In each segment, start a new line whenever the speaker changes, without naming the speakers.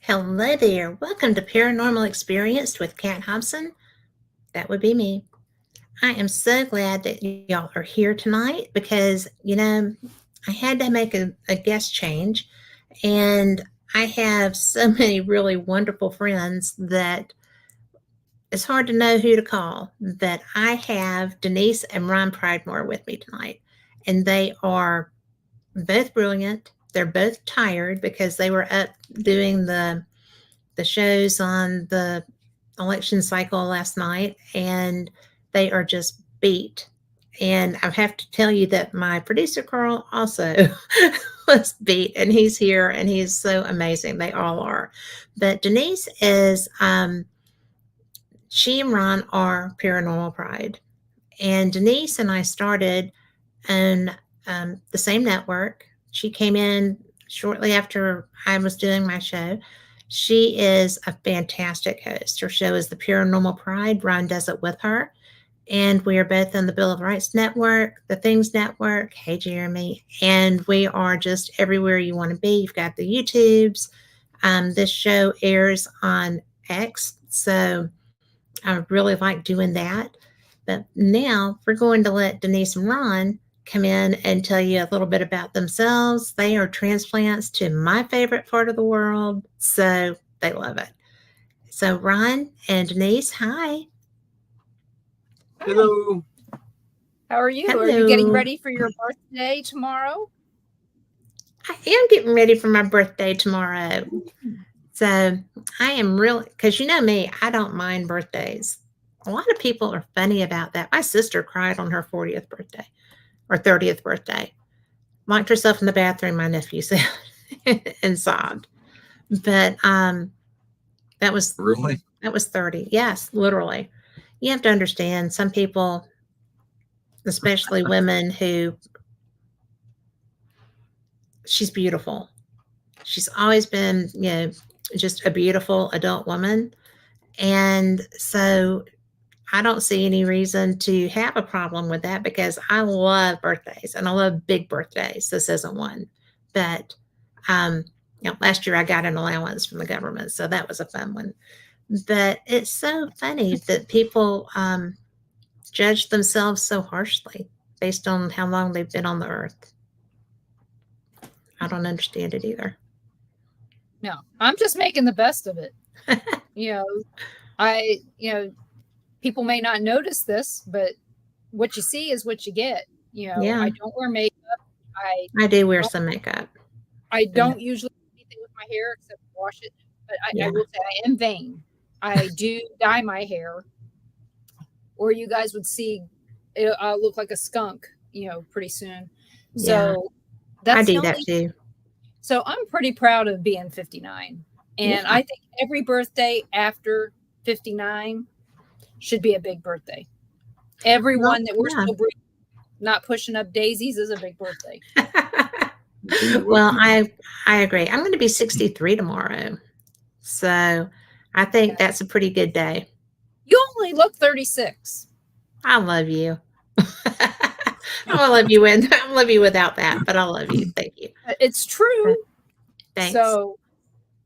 Hello there. Welcome to Paranormal Experience with Kat Hobson. That would be me. I am so glad that y'all are here tonight because, I had to make a guest change, and I have so many really wonderful friends that it's hard to know who to call. That I have Denise and Ron Pridemore with me tonight, and they are both brilliant. They're both tired because they were up doing the shows on the election cycle last night, and they are just beat. And I have to tell you that my producer Carl also was beat, and he's here, and he's so amazing. They all are. But Denise is, she and Ron are Paranormal Pride, and Denise and I started on the same network. She came in shortly after I was doing my show. She is a fantastic host. Her show is the Paranormal Pride. Ron does it with her. And we are both on the Bill of Rights Network, the Things Network. Hey, Jeremy. And we are just everywhere you want to be. You've got the YouTubes. This show airs on X. So I really like doing that. But now we're going to let Denise and Ron come in and tell you a little bit about themselves. They are transplants to my favorite part of the world, so they love it. So Ron and Denise, hi.
Hello.
How are you?
Hello.
Are you getting ready for your birthday tomorrow?
I am getting ready for my birthday tomorrow. So I am really, because you know me, I don't mind birthdays. A lot of people are funny about that. My sister cried on her 40th birthday. Or 30th birthday. Locked herself in the bathroom, my nephew said, and sobbed. But that was 30. Yes, literally. You have to understand some people, especially women, who she's beautiful. She's always been, just a beautiful adult woman. And so I don't see any reason to have a problem with that because I love birthdays and I love big birthdays. This isn't one. But, last year I got an allowance from the government, so that was a fun one. But it's so funny that people judge themselves so harshly based on how long they've been on the earth. I don't understand it either.
No, I'm just making the best of it. People may not notice this, but what you see is what you get.
Yeah.
I don't wear makeup.
I do wear some makeup.
I don't usually do anything with my hair except wash it. But I will say I am vain. I do dye my hair, or you guys would see it look like a skunk, pretty soon. So
I do that too.
So I'm pretty proud of being 59. And I think every birthday after 59 should be a big birthday. Everyone that we're still breathing, not pushing up daisies, is a big birthday.
Well, I agree. I'm going to be 63 tomorrow. So I think that's a pretty good day.
You only look 36.
I love you. I love you without that, but I love you. Thank you.
It's true.
Thanks.
So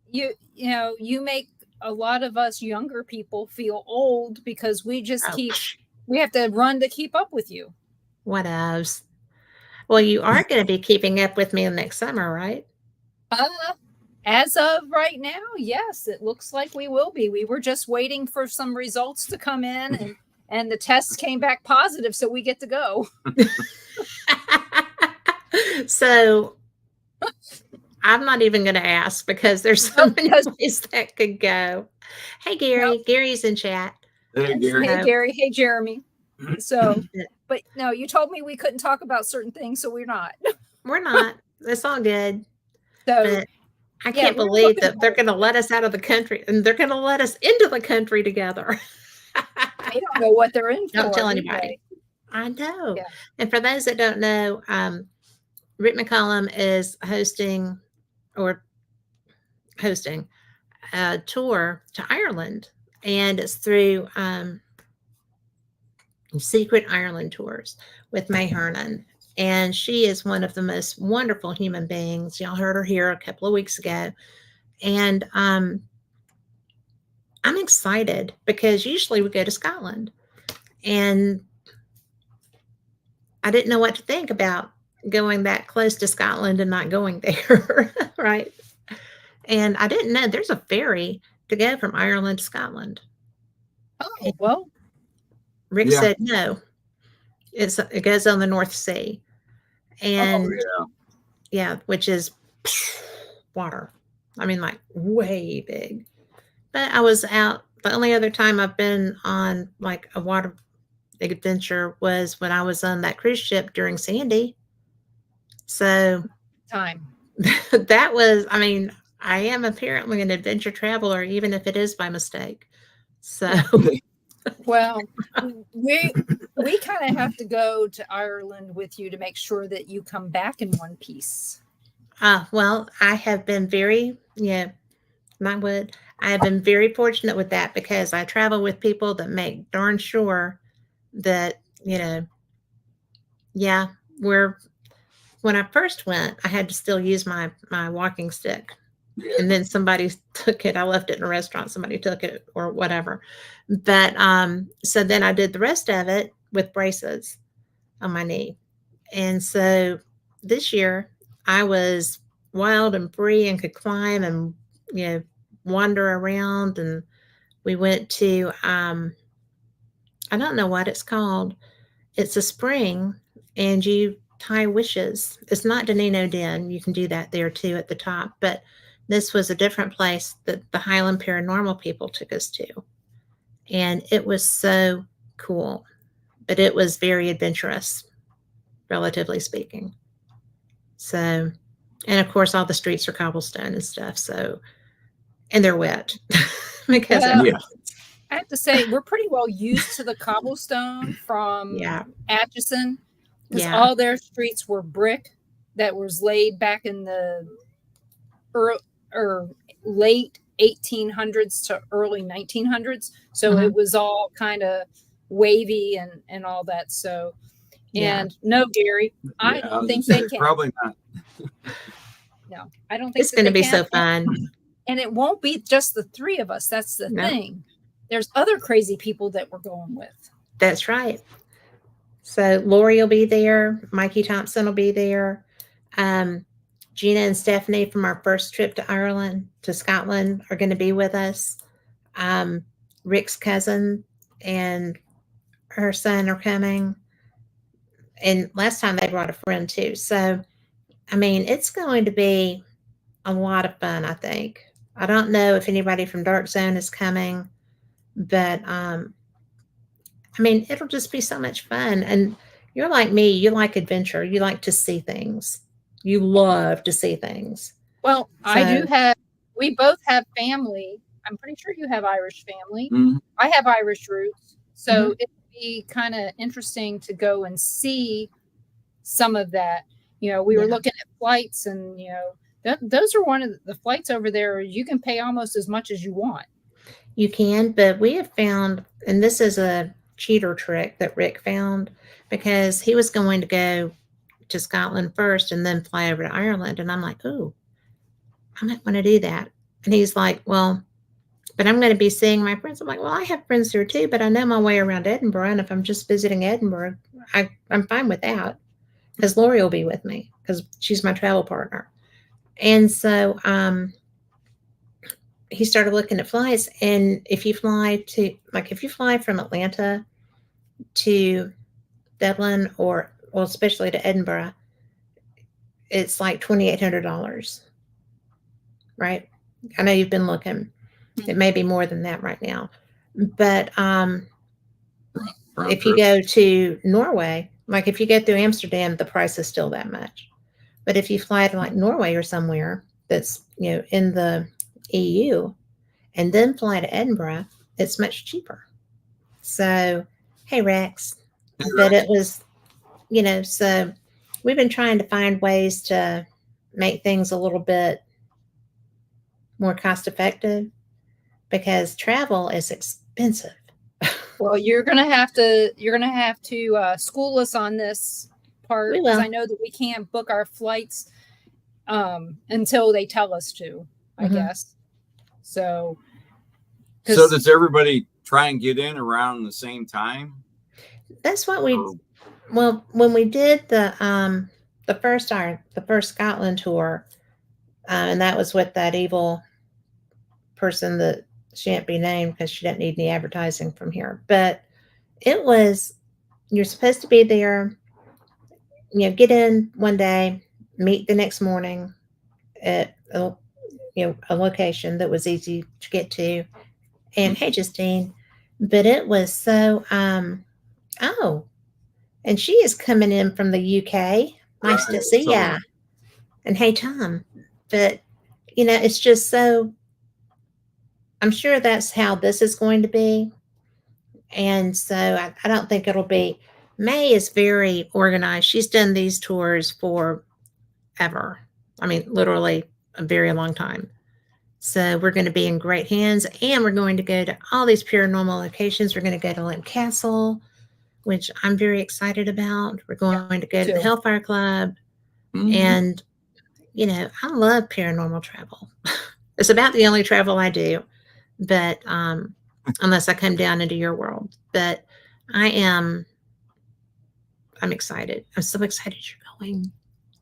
you make a lot of us younger people feel old because we just we have to run to keep up with you.
What else? Well, you are going to be keeping up with me next summer, right?
As of right now, yes, it looks like we will be. We were just waiting for some results to come in, and the tests came back positive, so we get to go.
So I'm not even going to ask because there's so many ways that could go. Hey, Gary. Yep. Gary's in chat.
Hey, Gary.
Hey, Gary. Hey, Jeremy. So, but no, you told me we couldn't talk about certain things, so we're not.
We're not. It's all good.
So,
but I can't believe that they're going to let us out of the country and they're going to let us into the country together.
They don't know what they're in for.
Don't tell anybody. I know. Yeah. And for those that don't know, Rick McCollum is hosting a tour to Ireland, and it's through Secret Ireland Tours with May Hernan. And she is one of the most wonderful human beings. Y'all heard her here a couple of weeks ago. And I'm excited because usually we go to Scotland, and I didn't know what to think about going that close to Scotland and not going there, right? And I didn't know there's a ferry to go from Ireland to Scotland.
Oh, well.
Rick said no. It goes on the North Sea. And yeah, which is water. I mean, like way big. But I was out. The only other time I've been on like a water adventure was when I was on that cruise ship during Sandy. So
time.
That was, I mean, I am apparently an adventure traveler, even if it is by mistake. So,
well, we kind of have to go to Ireland with you to make sure that you come back in one piece.
Well, I have been very, I have been very fortunate with that because I travel with people that make darn sure that, when I first went, I had to still use my walking stick. And then somebody took it. I left it in a restaurant. Somebody took it or whatever. But so then I did the rest of it with braces on my knee. And so this year I was wild and free and could climb and, wander around. And we went to, I don't know what it's called. It's a spring, and you tie wishes. It's not Danino Den. You can do that there too at the top. But this was a different place that the Highland Paranormal people took us to. And it was so cool. But it was very adventurous, relatively speaking. So, and of course, all the streets are cobblestone and stuff. So, and they're wet because
I have to say, we're pretty well used to the cobblestone from Atchison, because all their streets were brick that was laid back in the late 1800s to early 1900s. So it was all kind of wavy and all that. So, and no, Gary, I don't think they can.
Probably not.
No, I don't think
it's going to be so fun.
And it won't be just the three of us. That's the thing. There's other crazy people that we're going with.
That's right. So Lori will be there. Mikey Thompson will be there. Gina and Stephanie from our first trip to Scotland are going to be with us. Rick's cousin and her son are coming. And last time they brought a friend too. So, I mean, it's going to be a lot of fun, I think. I don't know if anybody from Dark Zone is coming, but I mean, it'll just be so much fun. And you're like me, you like adventure. You like to see things. You love to see things.
Well, we both have family. I'm pretty sure you have Irish family.
Mm-hmm.
I have Irish roots. So it'd be kind of interesting to go and see some of that. We were looking at flights, and, those are one of the flights over there. You can pay almost as much as you want.
You can, but we have found, and this is a cheater trick that Rick found, because he was going to go to Scotland first and then fly over to Ireland. And I'm like, oh, I might want to do that. And he's like, well, but I'm going to be seeing my friends. I'm like, well, I have friends here too, but I know my way around Edinburgh. And if I'm just visiting Edinburgh, I'm fine with that, because Lori will be with me because she's my travel partner. And so he started looking at flights. And if you fly from Atlanta to Dublin especially to Edinburgh, it's like $2,800, right? I know you've been looking. It may be more than that right now. But if you go to Norway, like if you go through Amsterdam, the price is still that much. But if you fly to like Norway or somewhere that's, in the EU and then fly to Edinburgh, it's much cheaper. So, hey, Rex. But it was, so we've been trying to find ways to make things a little bit more cost effective, because travel is expensive.
Well, you're gonna have to school us on this part, because I know that we can't book our flights until they tell us to, I guess. So
does everybody try and get in around the same time?
That's what well, when we did the first Scotland tour, and that was with that evil person that shan't be named because she doesn't need any advertising from here. But it was, you're supposed to be there, get in one day, meet the next morning at a location that was easy to get to. And hey, Justine, but it was so, oh, and she is coming in from the UK. Nice to see ya. And hey, Tom. But, it's just so, I'm sure that's how this is going to be. And so I don't think it'll be. May is very organized. She's done these tours for ever. I mean, literally a very long time. So we're going to be in great hands, and we're going to go to all these paranormal locations. We're going to go to Lynn Castle, which I'm very excited about. We're going to go to the Hellfire Club. And, I love paranormal travel. It's about the only travel I do, but unless I come down into your world. But I'm excited. I'm so excited you're going.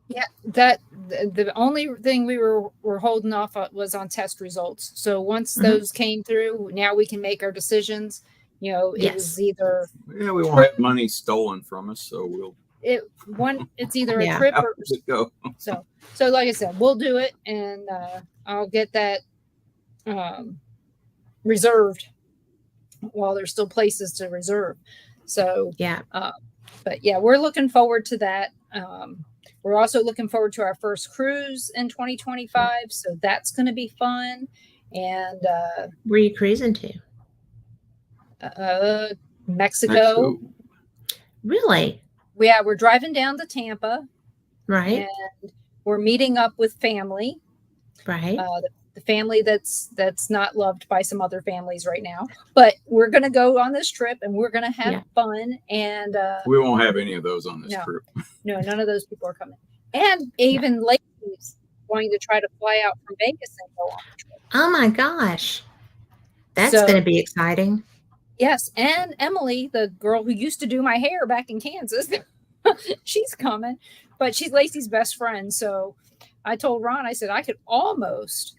Yeah, that the only thing we were holding off was on test results. So once those came through, now we can make our decisions. It was either
we won't have money stolen from us, so
it's either a trip or
go.
So like I said, we'll do it, and I'll get that reserved while there's still places to reserve. So but yeah, we're looking forward to that. We're also looking forward to our first cruise in 2025. So that's going to be fun. And
where are you cruising
to? Mexico.
Really?
Yeah, we're driving down to Tampa.
Right.
And we're meeting up with family.
Right.
The family that's not loved by some other families right now. But we're going to go on this trip, and we're going to have fun. And
we won't have any of those on this trip.
No, none of those people are coming. And even Lacey's going to try to fly out from Vegas and go on the trip.
Oh my gosh. That's going to be exciting.
Yes. And Emily, the girl who used to do my hair back in Kansas, she's coming. But she's Lacey's best friend. So I told Ron, I said, I could almost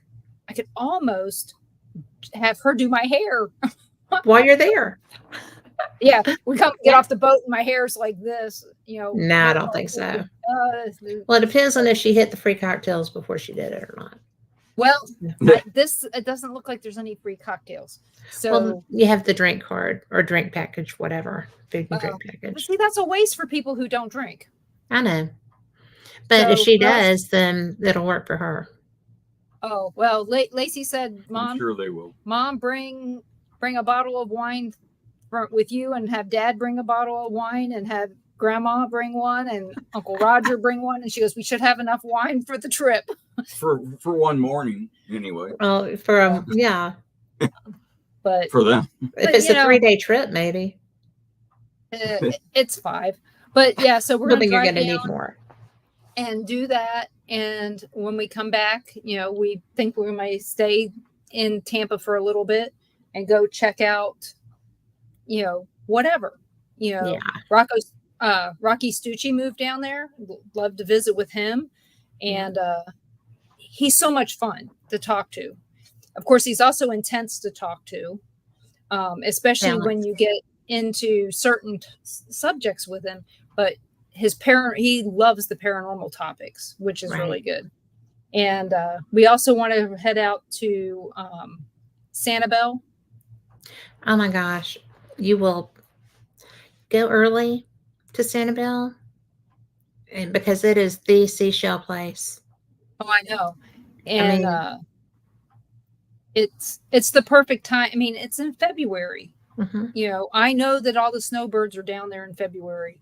have her do my hair
while you're there.
Yeah, we come get off the boat and my hair's like this,
No, I don't think so. Well, it depends on if she hit the free cocktails before she did it or not.
Well, it doesn't look like there's any free cocktails. So
you have the drink card or drink package, whatever, food and drink package.
See, that's a waste for people who don't drink.
I know. But if she does, then it'll work for her.
Oh, well, Lacey said, Mom,
I'm sure they will.
Mom, bring a bottle of wine with you, and have Dad bring a bottle of wine, and have Grandma bring one, and Uncle Roger bring one. And she goes, we should have enough wine for the trip.
For one morning, anyway.
Well,
but
for them,
if it's a 3-day trip, maybe
it's 5. But yeah, so we're
going to need more
and do that. And when we come back, we think we might stay in Tampa for a little bit and go check out, whatever. Rocky Stucci moved down there. Love to visit with him. And he's so much fun to talk to. Of course, he's also intense to talk to, especially when you get into certain subjects with him. But he loves the paranormal topics, which is really good. And we also want to head out to Sanibel.
Oh my gosh. You will go early to Sanibel, and because it is the seashell place.
Oh, I know. And it's the perfect time. I mean, it's in February.
Mm-hmm.
I know that all the snowbirds are down there in February,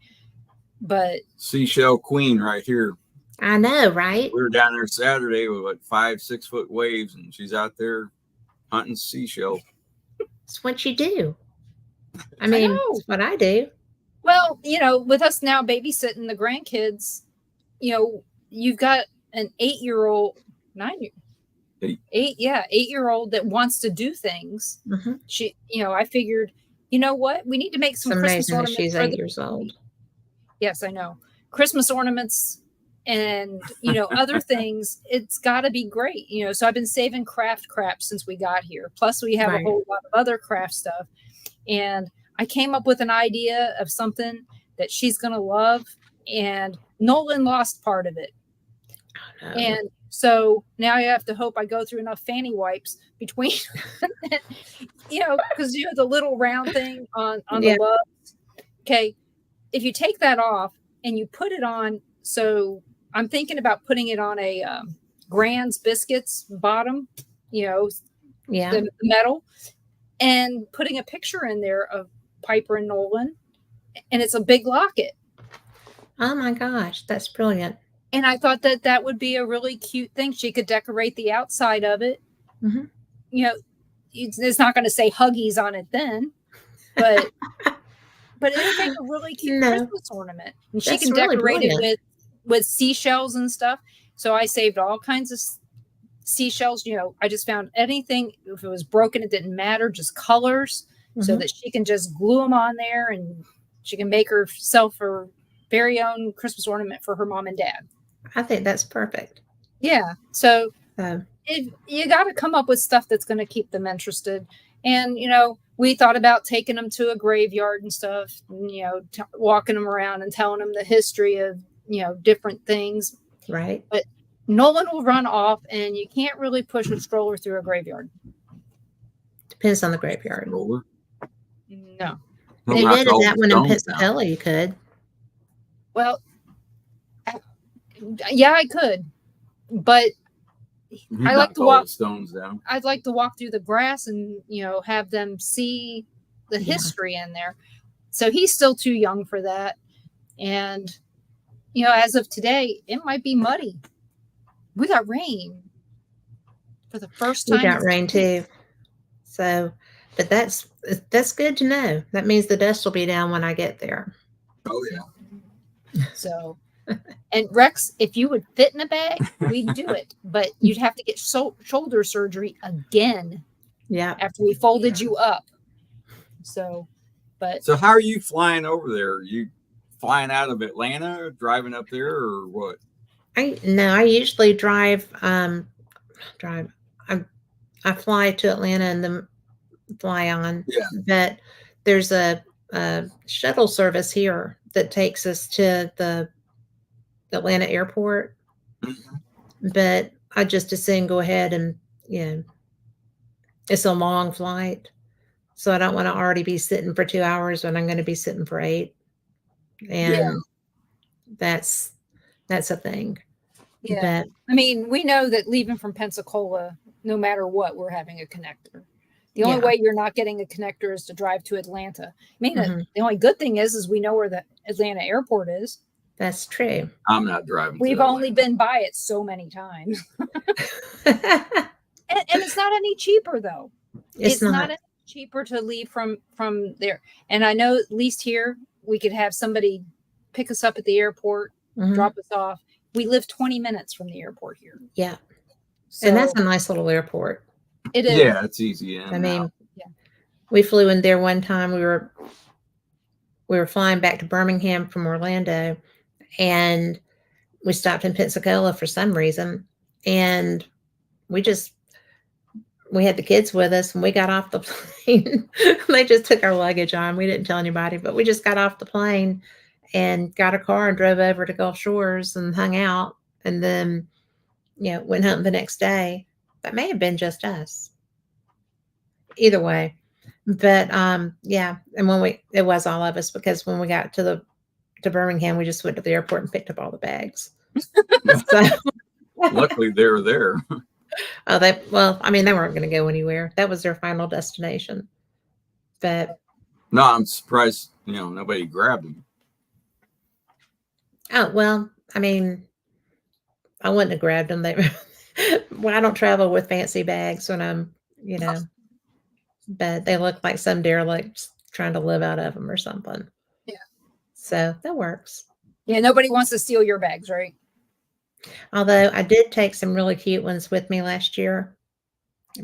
but
seashell queen right here.
I know, right?
We were down there Saturday with 5-6 foot waves, and she's out there hunting seashell.
It's what you do. I mean, it's what I do.
Well, with us now babysitting the grandkids, you've got an 8-year-old, 9-year. Yeah, 8-year-old that wants to do things.
Mm-hmm.
She, I figured, you know what? We need to make some
It's
Christmas
amazing that
ornaments
she's
for
8
the
years old.
Yes, I know. Christmas ornaments and, other things. It's got to be great. So I've been saving craft crap since we got here. Plus we have a
Right.
whole lot of other craft stuff. And I came up with an idea of something that she's going to love. And Nolan lost part of it.
Oh, no.
And so now I have to hope I go through enough fanny wipes between, because the little round thing on
Yeah.
the loves. Okay. If you take that off and you put it on, so I'm thinking about putting it on a Grand's biscuits bottom,
Yeah.
the metal, and putting a picture in there of Piper and Nolan, and it's a big locket.
Oh my gosh, that's brilliant.
And I thought that would be a really cute thing. She could decorate the outside of it.
Mm-hmm.
It's not going to say Huggies on it then, but it'll make a really cute Christmas ornament. And she can
really
decorate
brilliant.
it with seashells and stuff. So I saved all kinds of seashells. I just found anything, if it was broken, it didn't matter, just colors, so that she can just glue them on there and she can make herself her very own Christmas ornament for her mom and dad.
I think that's perfect.
Yeah. So you got to come up with stuff that's going to keep them interested. And, we thought about taking them to a graveyard and stuff, and, walking them around and telling them the history of, different things.
Right.
But Nolan will run off, and you can't really push a stroller through a graveyard.
Depends on the graveyard.
Roller.
No.
They did that one in Pensacola. You could.
Well, yeah, I could, but I like to walk
stones down.
I'd like to walk through the grass and have them see the history in there. So he's still too young for that, and as of today, it might be muddy. We got rain for the first time.
We got rain too. So, but that's good to know. That means the dust will be down when I get there.
Oh yeah.
So, and Rex, if you would fit in a bag, we'd do it. But you'd have to get shoulder surgery again.
Yeah.
After we folded you up. So
how are you flying over there? Are you flying out of Atlanta, driving up there, or what?
I usually drive. I fly to Atlanta and then fly on.
Yeah.
But there's a shuttle service here that takes us to the Atlanta airport. Mm-hmm. But I just as soon go ahead and it's a long flight, so I don't want to already be sitting for 2 hours when I'm going to be sitting for 8, and that's a thing.
Yeah, but, I mean, we know that leaving from Pensacola, no matter what, we're having a connector. The only way you're not getting a connector is to drive to Atlanta. I mean, the only good thing is we know where the Atlanta airport is.
That's true.
I'm not driving.
We've only been by it so many times. and it's not any cheaper, though. It's not any cheaper to leave from there. And I know at least here we could have somebody pick us up at the airport, drop us off. We live 20 minutes from the airport here.
Yeah. So, and that's a nice little airport.
It is.
Yeah, it's easy.
I mean, we flew in there one time. We were flying back to Birmingham from Orlando, and we stopped in Pensacola for some reason. And we had the kids with us, and we got off the plane. They just took our luggage on. We didn't tell anybody, but we just got off the plane and got a car and drove over to Gulf Shores and hung out, and then, went home the next day. That may have been just us. Either way. But, and it was all of us, because when we got to Birmingham, we just went to the airport and picked up all the bags. So,
luckily they were there.
They weren't going to go anywhere. That was their final destination. But
no, I'm surprised, nobody grabbed them.
Oh, well, I mean, I wouldn't have grabbed them. Well, I don't travel with fancy bags when I'm, but they look like some derelicts trying to live out of them or something.
Yeah.
So that works.
Yeah. Nobody wants to steal your bags, right?
Although I did take some really cute ones with me last year.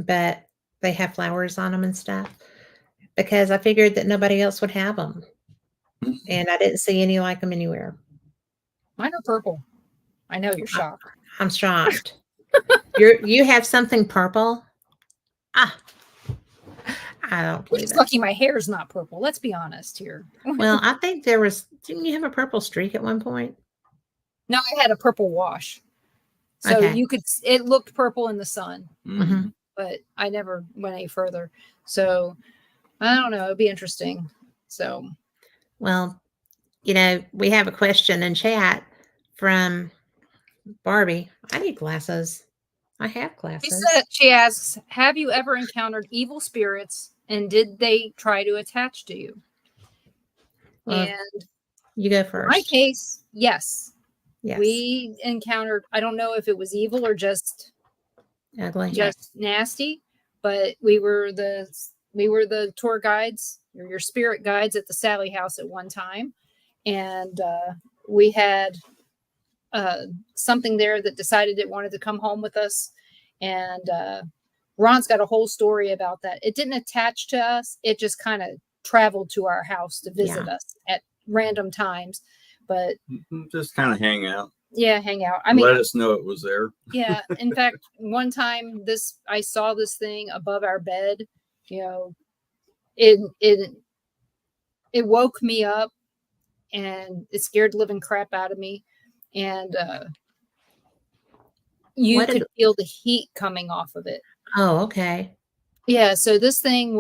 but they have flowers on them and stuff because I figured that nobody else would have them. And I didn't see any like them anywhere.
Mine are purple. I know you're shocked.
I'm shocked. You have something purple? Ah, I don't
We're
believe
just
it.
lucky my hair's not purple. Let's be honest here.
Well, I think didn't you have a purple streak at one point?
No, I had a purple wash. So
Okay.
it looked purple in the sun,
Mm-hmm.
but I never went any further. So I don't know. It'd be interesting. So,
Well, we have a question in chat from Barbie. I need glasses. I have glasses.
she asks, have you ever encountered evil spirits and did they try to attach to you?
Well,
and
you go
in
first.
my case, yes.
Yes.
We encountered, I don't know if it was evil or just
Ugly.
just nasty, but we were the tour guides or your spirit guides at the Sally house at one time. And we had something there that decided it wanted to come home with us. And Ron's got a whole story about that. It didn't attach to us. It just kind of traveled to our house to visit us at random times. But
just kind of hang out.
Yeah, hang out. I mean,
let us know it was there.
Yeah. In fact, one time I saw this thing above our bed. It woke me up and it scared the living crap out of me. And you could feel the heat coming off of it.
Oh, okay.
Yeah. So this thing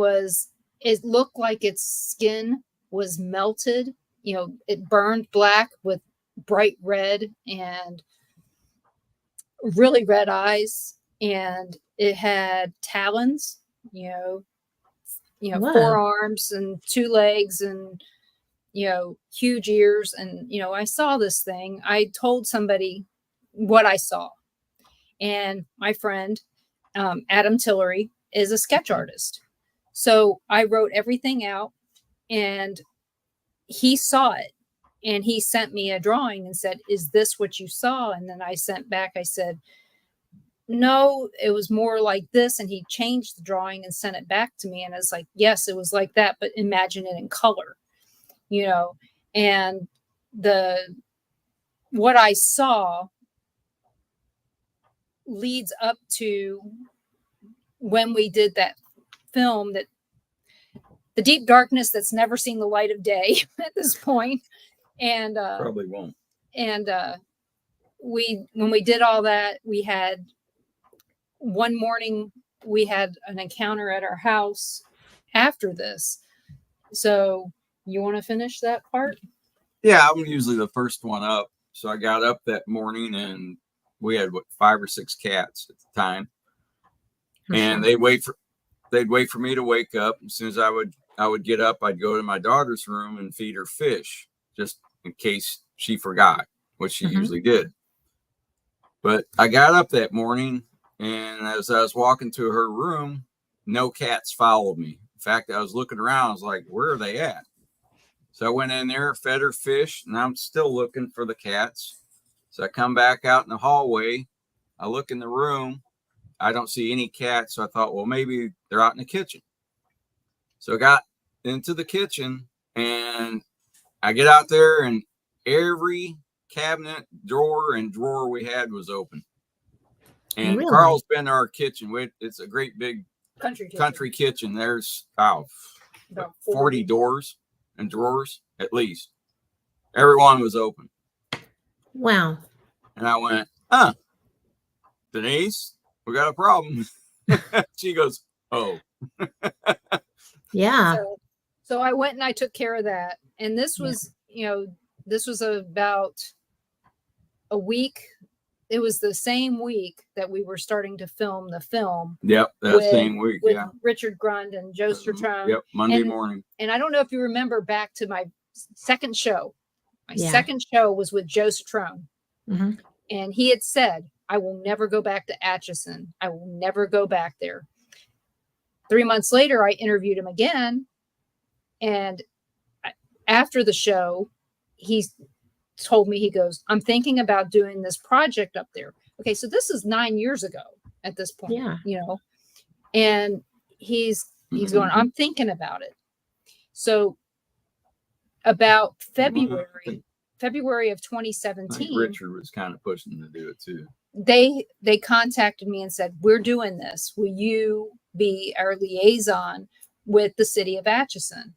it looked like its skin was melted. It burned black with bright red and really red eyes. And it had talons,
Wow.
4 arms and 2 legs and, huge ears. And, I saw this thing. I told somebody what I saw. And my friend, Adam Tillery, is a sketch artist. So I wrote everything out and he saw it and he sent me a drawing and said, is this what you saw? And then I sent back, I said, no, it was more like this. And he changed the drawing and sent it back to me. And I was like, yes, it was like that, but imagine it in color, and what I saw leads up to when we did that film, that the deep darkness that's never seen the light of day at this point. And
probably won't.
And when we did all that, we had one morning, we had an encounter at our house after this. So you want to finish that part?
Yeah, I'm usually the first one up. So I got up that morning and we had 5 or 6 cats at the time. And they'd wait for me to wake up. As soon as I would get up, I'd go to my daughter's room and feed her fish, just in case she forgot, which she usually did. But I got up that morning, and as I was walking to her room, no cats followed me. In fact, I was looking around. I was like, where are they at? So I went in there, fed her fish, and I'm still looking for the cats. So I come back out in the hallway. I look in the room. I don't see any cats. So I thought, well, maybe they're out in the kitchen. So I got into the kitchen, and I get out there, and every cabinet, drawer we had was open. And
really?
Carl's been to our kitchen. It's a great big
country
kitchen. There's about 40 doors and drawers at least. Everyone was open.
Wow.
And I went, Denise, we got a problem. She goes, oh.
Yeah.
So I went and I took care of that. And this was, this was about a week. It was the same week that we were starting to film the film.
Yep, that same week.
With Richard Grund and Joe Strotone.
Yep, Monday morning.
And I don't know if you remember back to my second show. My second show was with Joe Strotone. And he had said, I will never go back to Atchison. I will never go back there. 3 months later, I interviewed him again. And after the show, he told me, he goes, I'm thinking about doing this project up there. Okay, so this is 9 years ago at this point, And he's going, I'm thinking about it. So about February of 2017,
Richard was kind of pushing to do it too.
They contacted me and said, we're doing this. Will you be our liaison with the city of Atchison?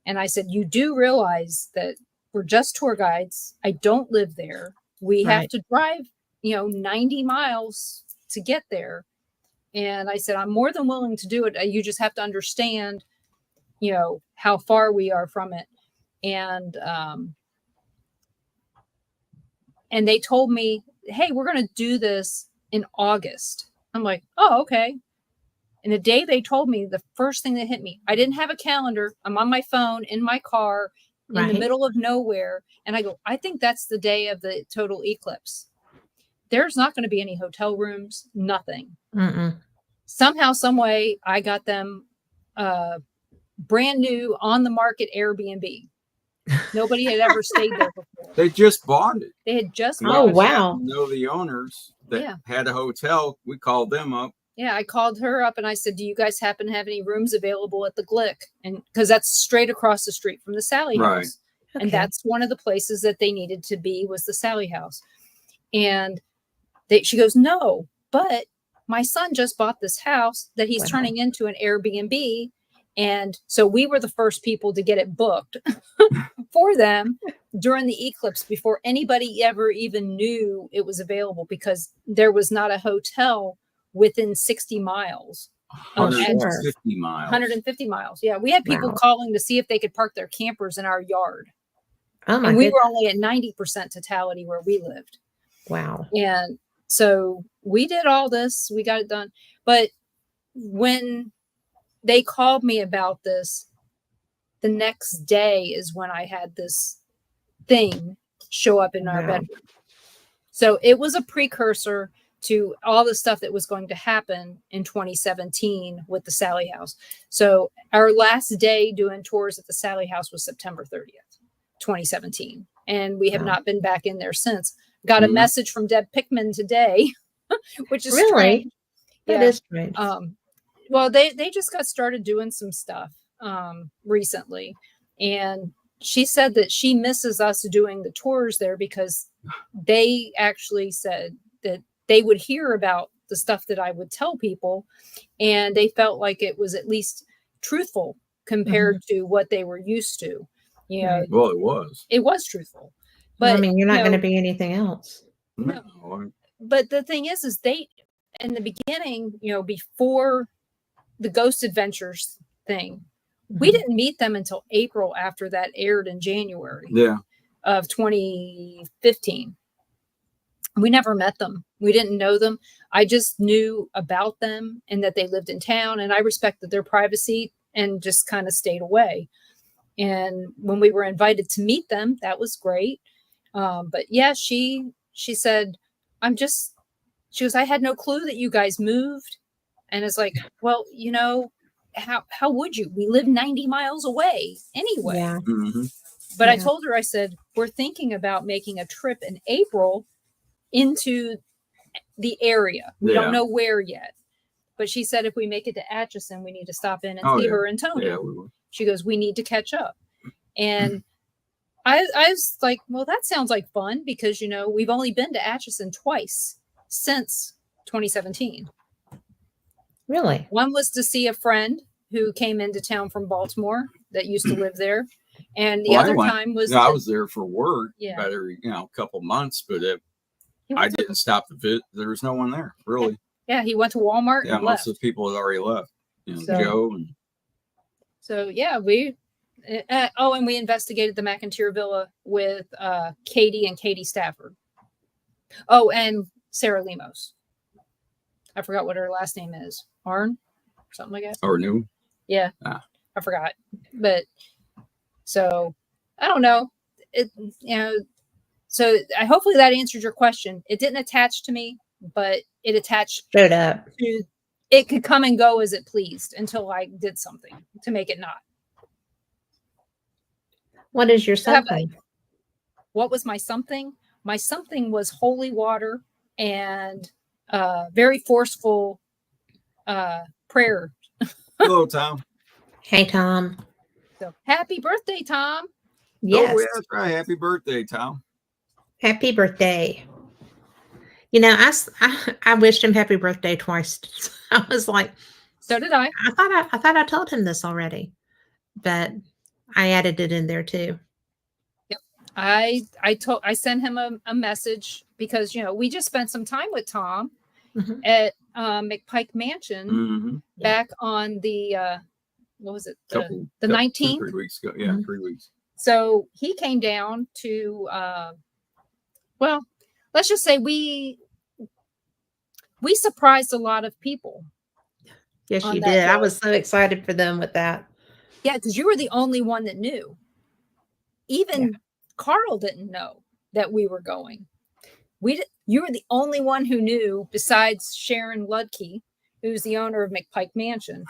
And I said, you do realize that we're just tour guides. I don't live there. We have to drive, 90 miles to get there. And I said, I'm more than willing to do it. You just have to understand, how far we are from it. And they told me, hey, we're going to do this in August. I'm like, oh, okay. And the day they told me, the first thing that hit me, I didn't have a calendar. I'm on my phone in my car in the middle of nowhere. And I go, I think that's the day of the total eclipse. There's not going to be any hotel rooms, nothing. Somehow, some way, I got them brand new on the market Airbnb. Nobody had ever stayed there before.
They just bought it.
They had just
bought it.
Wow. Know the owners that had a hotel. We called them up.
Yeah, I called her up and I said, do you guys happen to have any rooms available at the Glick? And because that's straight across the street from the Sally House. Okay. And that's one of the places that they needed to be, was the Sally House. And she goes, no, but my son just bought this house that he's turning into an Airbnb. And so we were the first people to get it booked for them during the eclipse before anybody ever even knew it was available, because there was not a hotel within 60 miles.
150 miles.
150 miles. Yeah. We had people calling to see if they could park their campers in our yard.
Oh my
and we were only at 90% totality where we lived.
Wow.
And so we did all this. We got it done. But when they called me about this, the next day is when I had this thing show up in our bedroom. So it was a precursor to all the stuff that was going to happen in 2017 with the Sally House. So our last day doing tours at the Sally House was September 30th, 2017. And we have not been back in there since. Got a message from Deb Pickman today, which is strange.
That is strange.
Well, they just got started doing some stuff recently. And she said that she misses us doing the tours there, because they actually said that they would hear about the stuff that I would tell people, and they felt like it was at least truthful compared to what they were used to.
Well, it was.
It was truthful. But
you're not going to be anything else.
No.
But the thing is they, in the beginning, before the Ghost Adventures thing, we didn't meet them until April, after that aired in January of 2015. We never met them. We didn't know them. I just knew about them and that they lived in town, and I respected their privacy and just kind of stayed away. And when we were invited to meet them, that was great. But yeah, she said, she goes, I had no clue that you guys moved. And it's like, well, how would you? We live 90 miles away anyway.
Yeah.
But I told her, I said, we're thinking about making a trip in April into the area. We don't know where yet. But she said, if we make it to Atchison, we need to stop in and see her and Tony.
Yeah, we will.
She goes, we need to catch up. And I was like, well, that sounds like fun, because, we've only been to Atchison twice since 2017.
Really?
One was to see a friend who came into town from Baltimore that used to live there. And the other time was...
I was there for work about every, couple months, but I didn't stop the visit. There was no one there, really.
Yeah, he went to Walmart and
most of the people had already left. Joe. And...
So, yeah, we... and we investigated the McIntyre Villa with Katie and Katie Stafford. Oh, and Sarah Lemos. I forgot what her last name is. Arn? Something like that.
Or new?
Yeah. I forgot. But so I don't know. So hopefully that answered your question. It didn't attach to me, but it attached
straight up.
It could come and go as it pleased until I did something to make it not.
What is your something?
What was my something? My something was holy water and very forceful prayer.
Hello, Tom.
Hey, Tom.
So happy birthday, Tom.
Yes.
Oh, yeah, that's right. Happy birthday, Tom.
Happy birthday. You know, I wished him happy birthday twice. I was like,
so did I.
I thought I told him this already, but I added it in there too.
Yep. I sent him a message because, you know, we just spent some time with Tom at McPike Mansion back on the what was it? The 19th?
3 weeks ago. Yeah, 3 weeks.
So he came down to well, let's just say we surprised a lot of people.
Yes, you did. I was so excited for them with that.
Yeah, because you were the only one that knew. Even Carl didn't know that we were going. You were the only one who knew besides Sharon Ludke, who's the owner of McPike Mansion.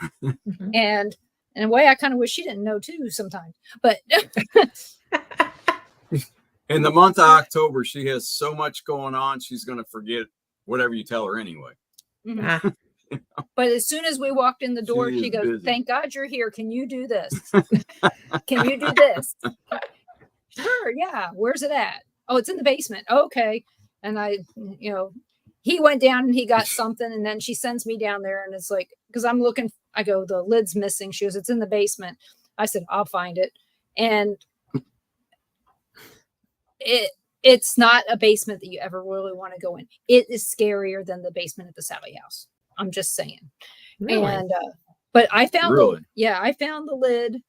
And in a way, I kind of wish she didn't know too sometimes. But
in the month of October, she has so much going on, she's going to forget whatever you tell her anyway.
But as soon as we walked in the door, she goes, busy. Thank God you're here. Can you do this? Can you do this? Sure, yeah. Where's it at? Oh, it's in the basement. Okay. And I, you know, he went down and he got something, and then she sends me down there, and it's like, because I'm looking, I go, the lid's missing. She goes, it's in the basement. I said, I'll find it. And it's not a basement that you ever really want to go in. It is scarier than the basement at the Sally house. I'm just saying.
Really?
And but I found I found the lid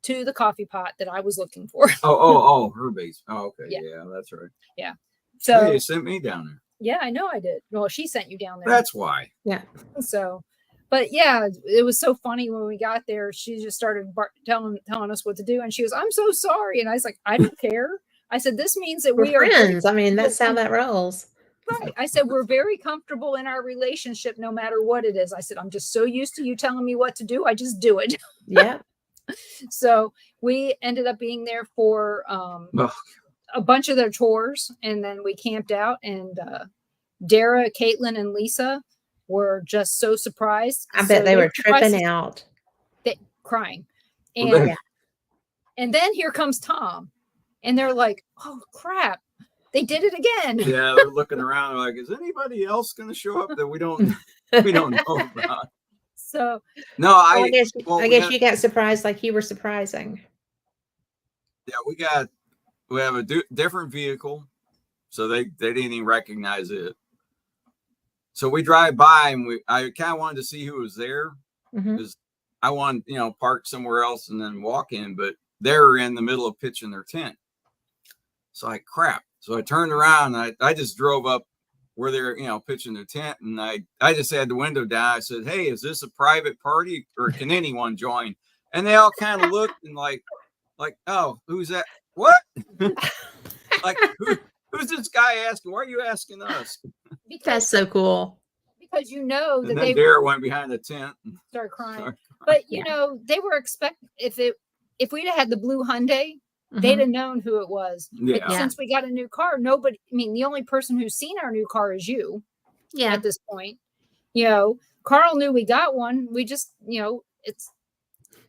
to the coffee pot that I was looking for.
Oh, her basement. Oh, okay. Yeah, that's right.
Yeah. So
you sent me down there.
Yeah, I know I did. Well, she sent you down there.
That's why.
Yeah.
So, but yeah, it was so funny when we got there. She just started telling us what to do, and she was, "I'm so sorry," and I was like, "I don't care." I said, "This means that
we're friends." I mean, that's how that rolls.
Right. I said, we're very comfortable in our relationship, no matter what it is. I said, I'm just so used to you telling me what to do. I just do it.
Yeah.
So we ended up being there for a bunch of their tours. And then we camped out, and Dara, Caitlin, and Lisa were just so surprised.
I bet they were tripping out.
Crying. And, and then here comes Tom. And they're like, oh, crap. They did it again.
Yeah, they're looking around like, is anybody else going to show up that we don't know about?
So
no,
I guess you got surprised like you were surprising.
Yeah, we have a different vehicle, so they didn't even recognize it. So we drive by, and I kind of wanted to see who was there, because I wanted, park somewhere else and then walk in, but they're in the middle of pitching their tent. So crap. So I turned around, and I just drove up where they're, pitching their tent. And I just had the window down. I said, hey, is this a private party, or can anyone join? And they all kind of looked and like, oh, who's that? What? Like, who's this guy asking? Why are you asking us?
That's so cool.
Because that
they went behind the tent and
started crying. But they were expecting, if we'd have had the blue Hyundai, they'd have known who it was.
Yeah.
But since we got a new car, nobody, the only person who's seen our new car is you.
Yeah.
At this point, Carl knew we got one. We just, it's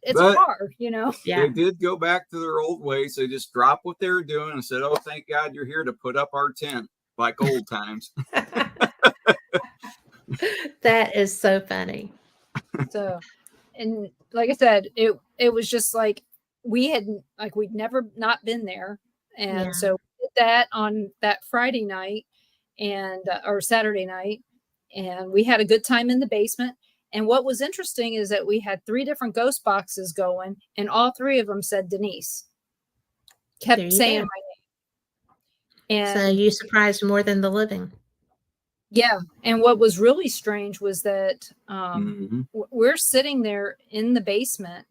a car, Yeah.
They did go back to their old ways. They just dropped what they were doing and said, oh, thank God you're here to put up our tent like old times.
That is so funny.
So, and like I said, it was just like, we'd never not been there. And so we did that on that Friday night or Saturday night. And we had a good time in the basement. And what was interesting is that we had 3 different ghost boxes going, and all 3 of them said Denise. Kept saying my name. And
so you surprised more than the living.
Yeah. And what was really strange was that we're sitting there in the basement,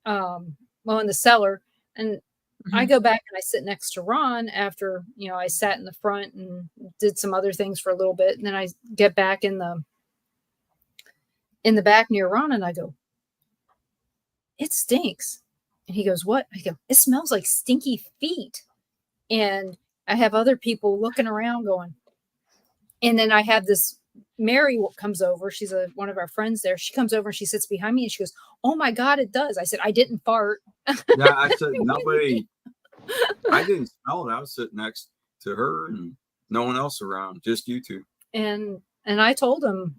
in the cellar, and I go back and I sit next to Ron after, I sat in the front and did some other things for a little bit. And then I get back in the back near Ron, and I go, it stinks. And he goes, what? I go, it smells like stinky feet. And I have other people looking around going, and then I have this Mary comes over. She's one of our friends there. She comes over and she sits behind me and she goes, "Oh my God, it does." I said, "I didn't fart."
Yeah, I said nobody. I didn't smell it. I was sitting next to her and no one else around, just you two.
And I told him,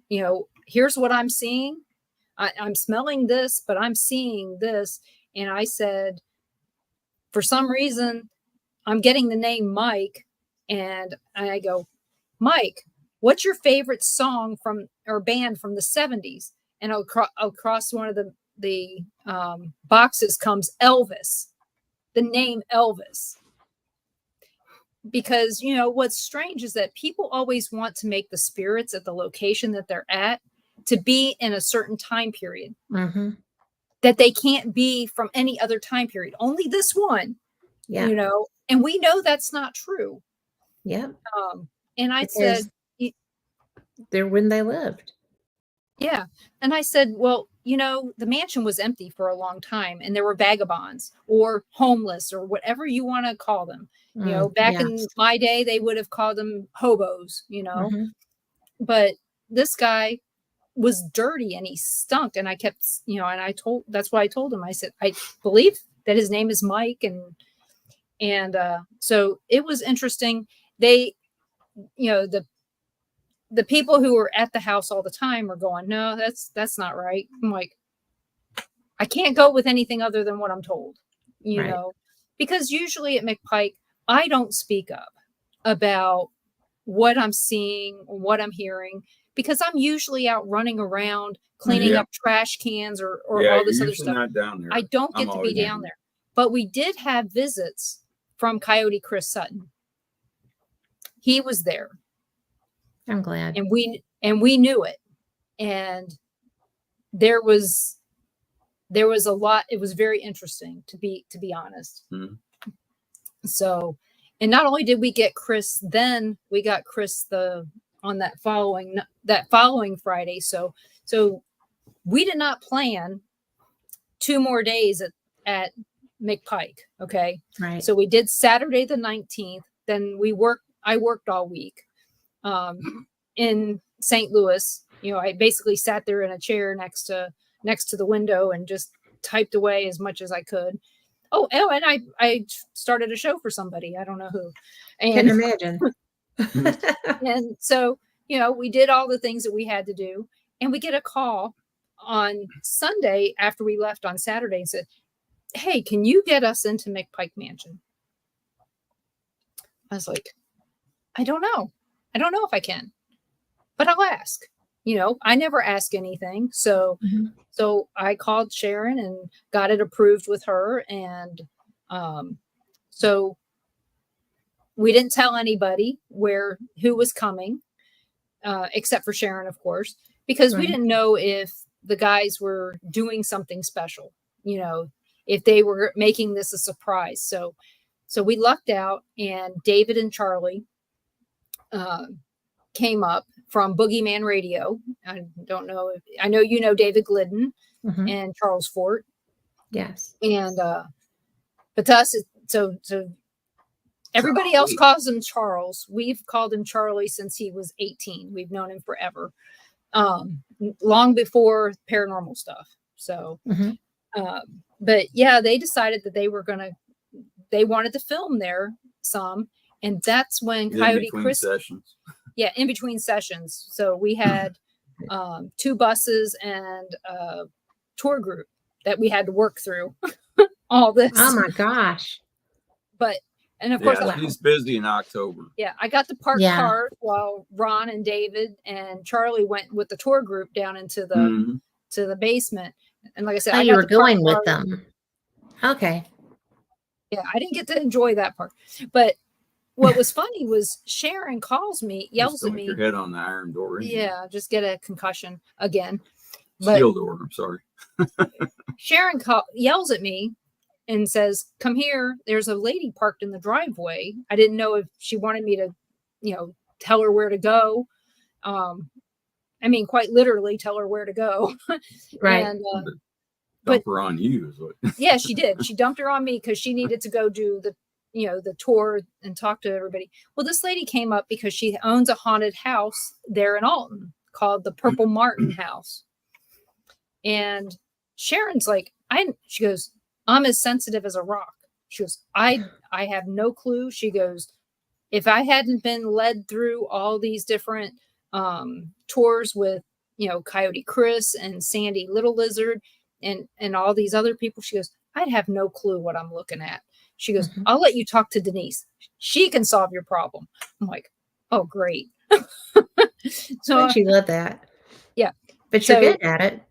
here's what I'm seeing. I'm smelling this, but I'm seeing this. And I said, for some reason, I'm getting the name Mike. And I go, "Mike, what's your favorite song or band from the 70s? And across one of the boxes comes Elvis, the name Elvis. Because, what's strange is that people always want to make the spirits at the location that they're at to be in a certain time period that they can't be from any other time period, only this one, and we know that's not true.
Yeah.
And I said,
they're when they lived.
Yeah. And I said, well, the mansion was empty for a long time and there were vagabonds or homeless or whatever you want to call them. Back in my day, they would have called them hobos, but this guy was dirty and he stunk. And I kept, that's why I told him, I said, I believe that his name is Mike. And so it was interesting. They, the people who were at the house all the time were going, "No, that's not right." I'm like, I can't go with anything other than what I'm told, because usually at McPike, I don't speak up about what I'm seeing, what I'm hearing, because I'm usually out running around cleaning up trash cans or all this other stuff.
Not down there.
I don't get to be down there. But we did have visits from Coyote Chris Sutton. He was there.
I'm glad.
And we knew it. And there was a lot. It was very interesting to be honest.
Mm-hmm.
So, and not only did we get Chris, then we got Chris on that following Friday. So we did not plan 2 more days at McPike. Okay.
Right.
So we did Saturday the 19th. Then I worked all week. In St. Louis, I basically sat there in a chair next to the window and just typed away as much as I could. Oh, and I started a show for somebody. I don't know who.
Can imagine.
And so, we did all the things that we had to do. And we get a call on Sunday after we left on Saturday and said, "Hey, can you get us into McPike Mansion?" I was like, I don't know if I can, but I'll ask. I never ask anything. So, so I called Sharon and got it approved with her. And so we didn't tell anybody who was coming, except for Sharon, of course, because we didn't know if the guys were doing something special, if they were making this a surprise. So we lucked out, and David and Charlie came up from Boogeyman Radio. I don't know I know David Glidden and Charles Fort.
Yes.
And but to us, so everybody else calls him Charles. We've called him Charlie since he was 18. We've known him forever, long before paranormal stuff. So, but yeah, they decided that they wanted to film there some. And that's when Coyote Chris sessions. Yeah, in between sessions. So we had 2 buses and a tour group that we had to work through all this.
Oh my gosh.
And of course,
he's busy in October.
Yeah, I got to park cars while Ron and David and Charlie went with the tour group down into the basement. And like I said,
you were going with them. Okay.
Yeah, I didn't get to enjoy that part. But what was funny was Sharon calls me, yells at me.
Your head on the iron door.
Yeah, just get a concussion again.
Steel door. I'm sorry.
Sharon yells at me and says, "Come here. There's a lady parked in the driveway." I didn't know if she wanted me to, tell her where to go. I mean, quite literally tell her where to go.
Right.
And,
dump her on you.
Yeah, she did. She dumped her on me because she needed to go do the tour and talk to everybody. Well, this lady came up because she owns a haunted house there in Alton called the Purple Martin House. And Sharon's like, she goes, I'm as sensitive as a rock. She goes, I have no clue. She goes, if I hadn't been led through all these different tours with, Coyote Chris and Sandy Little Lizard and all these other people, she goes, I'd have no clue what I'm looking at. She goes, I'll let you talk to Denise. She can solve your problem. I'm like, oh, great.
So she loved that.
Yeah.
But you're good at it.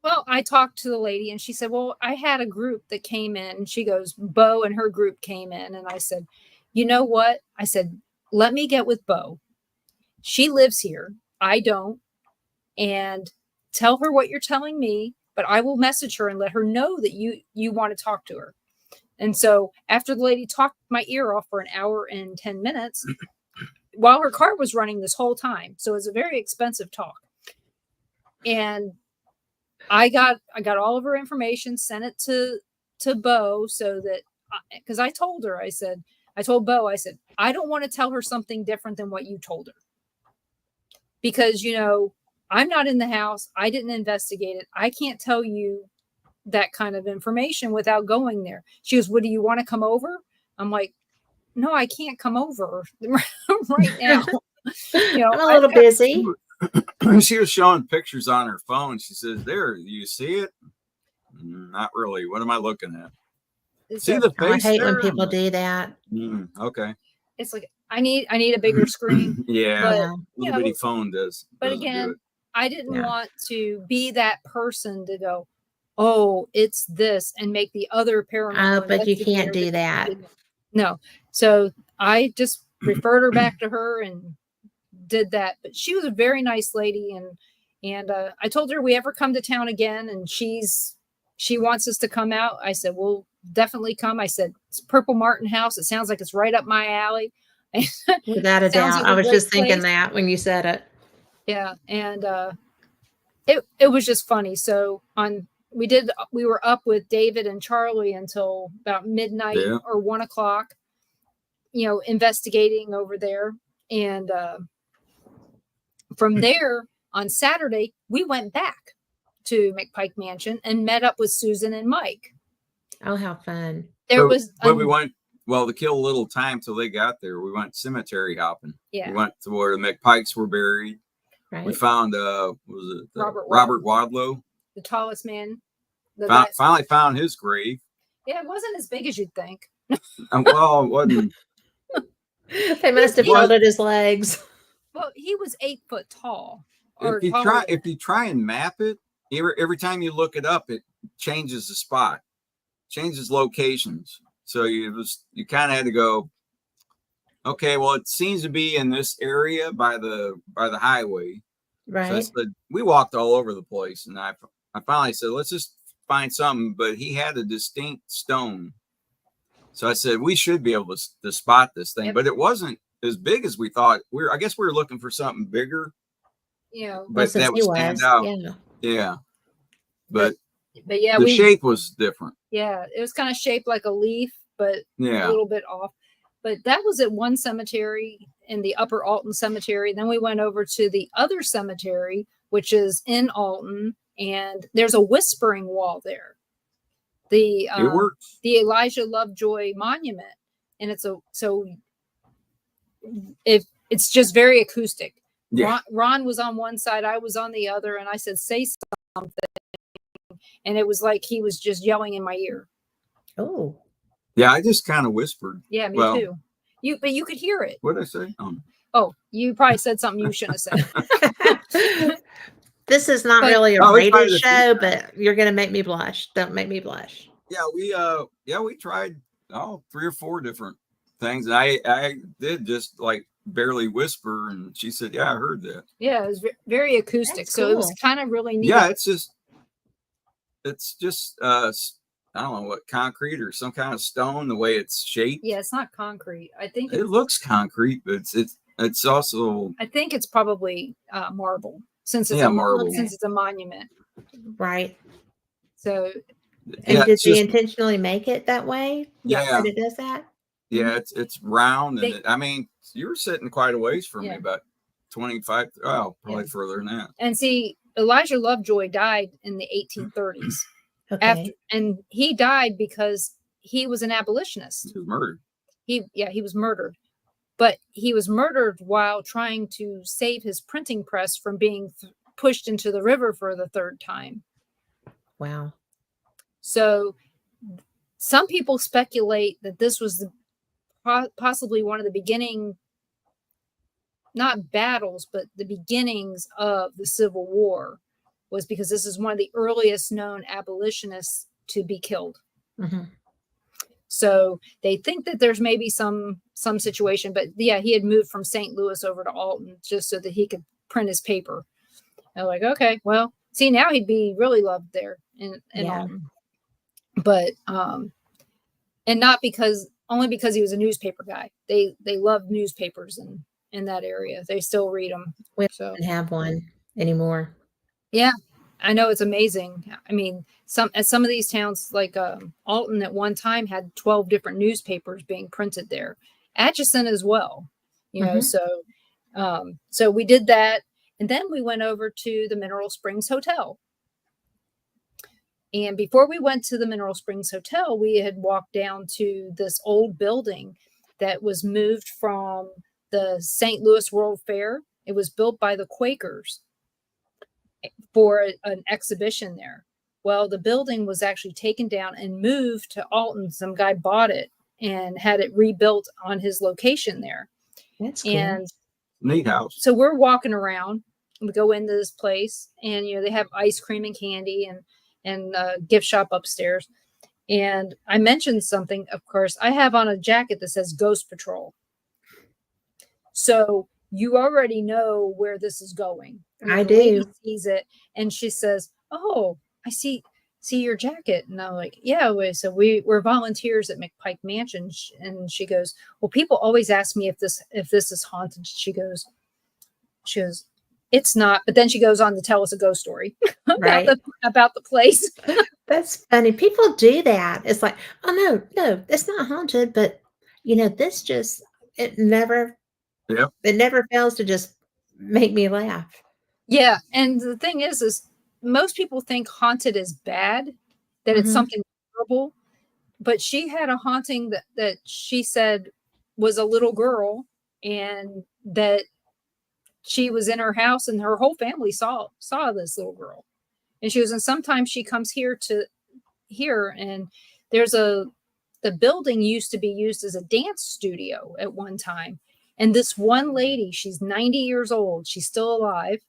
Well, I talked to the lady and she said, well, I had a group that came in, and she goes, Bo and her group came in. And I said, you know what? I said, let me get with Bo. She lives here. I don't. And tell her what you're telling me, but I will message her and let her know that you want to talk to her. And so after the lady talked my ear off for an hour and 10 minutes while her car was running this whole time. So it was a very expensive talk. And I got all of her information, sent it to Bo so that, because I told her, I told Bo, I said, I don't want to tell her something different than what you told her. Because, I'm not in the house. I didn't investigate it. I can't tell you that kind of information without going there. She goes, well, do you want to come over? I'm like, no, I can't come over right now.
I'm a little busy.
She was showing pictures on her phone. She says, there, you see it? Not really. What am I looking at? See the face?
I hate when people do that.
Okay.
It's like, I need a bigger screen.
Yeah. Little bitty phone does.
But again, I didn't want to be that person to go, oh, it's this, and make the other paranormal.
But you can't do that.
No. So I just referred her back to her and did that. But she was a very nice lady. And I told her, we ever come to town again and she wants us to come out. I said, we'll definitely come. I said, it's Purple Martin House. It sounds like it's right up my alley.
Without a doubt.
Like
I was just thinking that when you said it.
Yeah. And it was just funny. So we were up with David and Charlie until about midnight or 1 o'clock, investigating over there. And from there on Saturday, we went back to McPike Mansion and met up with Susan and Mike.
Oh, how fun.
We
went, to kill a little time till they got there, we went cemetery hopping.
Yeah.
We went to where the McPikes were buried. Right. We found, Robert Wadlow?
The tallest man.
Finally found his grave.
Yeah, it wasn't as big as you'd think.
Well, it wasn't.
They must have folded his legs.
Well, he was 8 foot tall.
If you try and map it, every time you look it up, it changes the spot, changes locations. So you kind of had to go, okay, well, it seems to be in this area by the highway.
Right.
So we walked all over the place, and I finally said, let's just find something. But he had a distinct stone. So I said, we should be able to spot this thing. Yep. But it wasn't as big as we thought. I guess we were looking for something bigger. But that would stand out. Yeah. But yeah, the shape was different.
Yeah, it was kind of shaped like a leaf, but a little bit off. But that was at one cemetery in the Upper Alton Cemetery. Then we went over to the other cemetery, which is in Alton, and there's a whispering wall there. The Elijah Lovejoy Monument, and it's just very acoustic. Yeah. Ron was on one side, I was on the other, and I said, say something. And it was like he was just yelling in my ear.
Oh.
Yeah, I just kind of whispered.
Yeah, me too. But you could hear it.
What did I say?
Oh, you probably said something you shouldn't have said.
This is not really a radio show, but you're going to make me blush. Don't make me blush.
Yeah, we tried 3 or 4 different things. And I did just like barely whisper, and she said, yeah, I heard that.
Yeah, it was very acoustic. So it was kind of really neat.
Yeah, it's just I don't know what, concrete or some kind of stone, the way it's shaped.
Yeah, it's not concrete. I think
it looks concrete, but it's also,
I think it's probably marble since it's
marble.
Since it's a monument.
Right.
So
did they intentionally make it that way?
Yeah.
That it does that?
Yeah, it's round, and
They-
I mean, you were sitting quite a ways from me,
Yeah.
about 25. Oh, probably
Yeah.
further than that.
And see, Elijah Lovejoy died in the 1830s.
Okay.
And he died because he was an abolitionist.
He was murdered.
He was murdered. But he was murdered while trying to save his printing press from being pushed into the river for the third time.
Wow.
So some people speculate that this was possibly one of the beginning, not battles, but the beginnings of the Civil War, was because this is one of the earliest known abolitionists to be killed.
Mm-hmm.
So they think that there's maybe some situation, but yeah, he had moved from St. Louis over to Alton just so that he could print his paper. I'm like, okay, well, see, now he'd be really loved there in Alton. But and not only because he was a newspaper guy. They love newspapers in that area. They still read them.
We
So
don't have one anymore.
yeah, I know, it's amazing. I mean, some of these towns, like Alton, at one time had 12 different newspapers being printed there. Atchison as well, you know. So we did that, and then we went over to the Mineral Springs Hotel. And before we went to the Mineral Springs Hotel, we had walked down to this old building that was moved from the St. Louis World Fair. It was built by the Quakers for an exhibition there. Well, the building was actually taken down and moved to Alton. Some guy bought it and had it rebuilt on his location there.
That's cool.
And
Neat house.
so we're walking around, and we go into this place, and you know, they have ice cream and candy and gift shop upstairs. And I mentioned something, of course, I have on a jacket that says Ghost Patrol. So you already know where this is going.
I
the lady
do.
sees it, and she says, "Oh, I see your jacket." And I'm like, "Yeah." So we're volunteers at McPike Mansion. And she goes, "Well, people always ask me if this is haunted." She goes, "It's not." But then she goes on to tell us a ghost story
Right.
about the place.
That's funny. People do that. It's like, oh no, it's not haunted, but you know, it never fails to just make me laugh.
Yeah. And the thing is most people think haunted is bad, that it's something terrible. But she had a haunting that she said was a little girl, and that she was in her house and her whole family saw this little girl. And she goes, and sometimes she comes here, and the building used to be used as a dance studio at one time. And this one lady, she's 90 years old, she's still alive.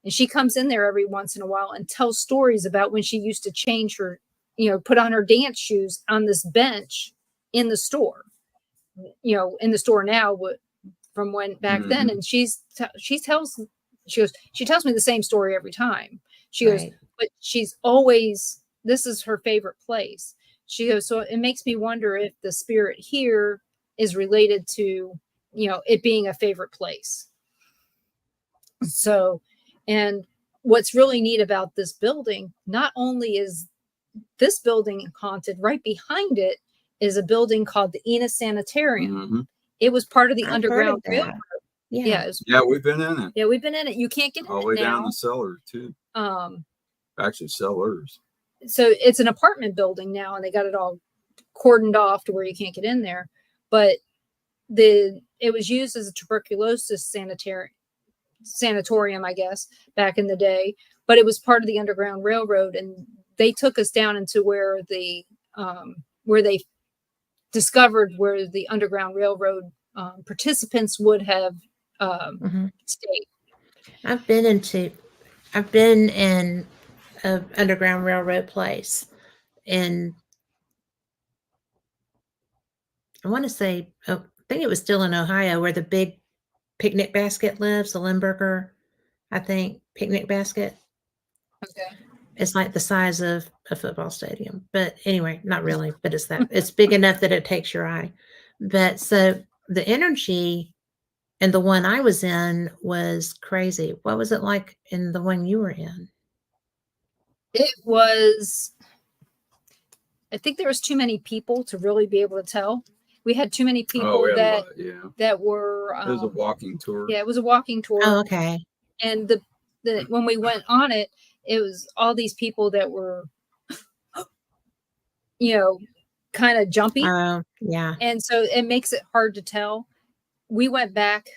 And she comes in there every once in a while and tells stories about when she used to change her, put on her dance shoes on this bench in the store, in the store now, from when back then. And she tells me the same story every time. She goes, but she's always, this is her favorite place. She goes, so it makes me wonder if the spirit here is related to, it being a favorite place. So, and what's really neat about this building, not only is this building haunted, right behind it is a building called the Enos Sanitarium. It was part of the Underground Railroad.
Yeah.
We've been in it.
Yeah, we've been in it. You can't get in
all the way
now.
down the cellar too. Actually, cellars.
So it's an apartment building now, and they got it all cordoned off to where you can't get in there. But it was used as a tuberculosis sanatorium, I guess, back in the day. But it was part of the Underground Railroad, and they took us down into where they discovered where the Underground Railroad participants would have stayed.
I've been in an Underground Railroad place, and I want to say, I think it was still in Ohio, where the big picnic basket lives, the Limburger, I think, picnic basket.
Okay.
It's like the size of a football stadium. But anyway, not really, but it's big enough that it takes your eye. But so the energy in the one I was in was crazy. What was it like in the one you were in?
It was, I think there was too many people to really be able to tell. We had too many
Oh,
people
we had a
that
lot, yeah.
that were.
It was a walking tour.
Yeah, it was a walking tour.
Oh, okay.
And the when we went on it, it was all these people that were, kind of jumpy.
Yeah.
And so it makes it hard to tell. We went back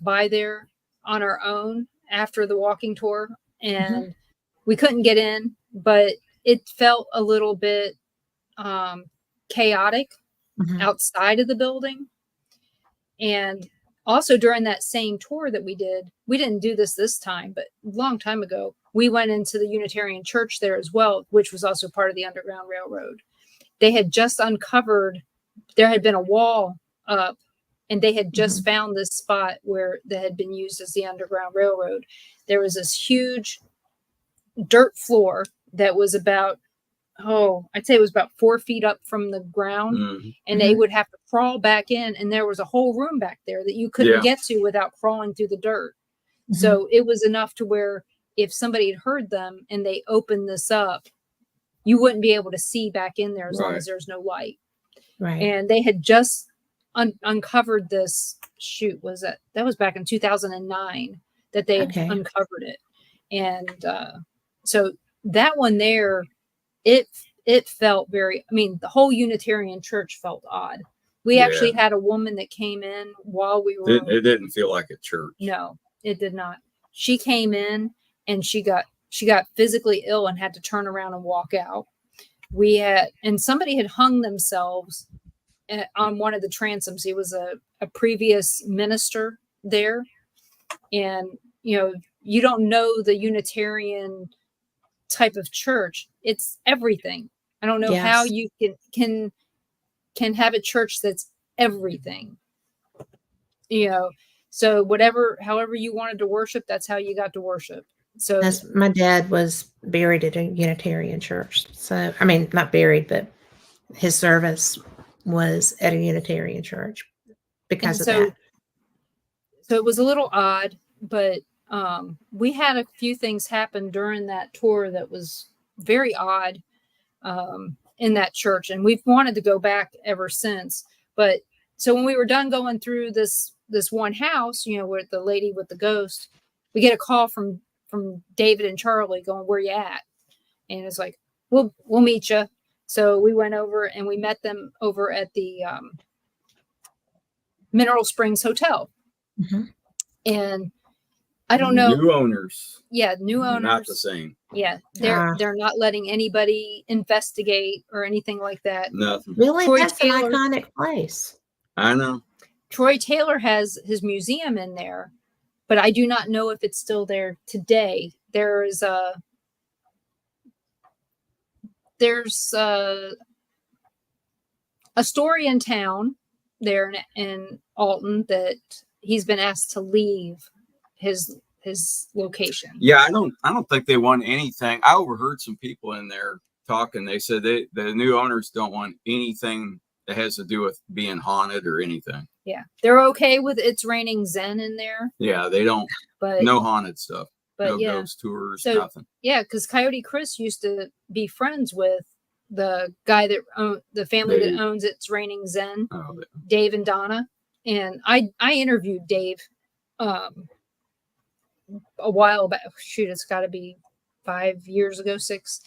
by there on our own after the walking tour, and we couldn't get in, but it felt a little bit chaotic outside of the building. And also during that same tour that we didn't do this time, but a long time ago, we went into the Unitarian Church there as well, which was also part of the Underground Railroad. They had just uncovered, there had been a wall up, and they had just found this spot where that had been used as the Underground Railroad. There was this huge dirt floor that was about, I'd say it was about 4 feet up from the ground, and they would have to crawl back in, and there was a whole room back there that you couldn't get to without crawling through the dirt. So it was enough to where if somebody had heard them and they opened this up, you wouldn't be able to see back in there as long as there's no light.
Right.
And they had just uncovered this. That was back in 2009 that they had uncovered it. And so that one there, it felt very, the whole Unitarian Church felt odd. We actually had a woman that came in while we were.
It didn't feel like a church.
No, it did not. She came in and she got physically ill and had to turn around and walk out. And somebody had hung themselves on one of the transoms. He was a previous minister there. And, you don't know the Unitarian type of church. It's everything. I don't know how you can have a church that's everything. So however you wanted to worship, that's how you got to worship. So
my dad was buried at a Unitarian church. So, not buried, but his service was at a Unitarian church because of that.
So it was a little odd, but we had a few things happen during that tour that was very odd in that church. And we've wanted to go back ever since. But so when we were done going through this one house, with the lady with the ghost, we get a call from David and Charlie going, "Where you at?" And it's like, we'll meet you. So we went over and we met them over at the Mineral Springs Hotel. And I don't know.
New owners.
Yeah, new owners.
Not the same.
Yeah, they're not letting anybody investigate or anything like that.
Nothing.
Really? That's an iconic place.
I know. Troy
Taylor has his museum in there, but I do not know if it's still there today. There's a story in town there in Alton that he's been asked to leave his location.
Yeah, I don't think they want anything. I overheard some people in there talking. They said the new owners don't want anything that has to do with being haunted or anything.
Yeah, they're okay with It's Raining Zen in there.
Yeah, they don't. But no haunted stuff.
But
no ghost tours. Nothing.
Yeah, because Coyote Chris used to be friends with the guy that the family that owns It's Raining Zen, Dave and Donna. And I interviewed Dave a while back. Shoot, it's got to be 5 years ago, 6.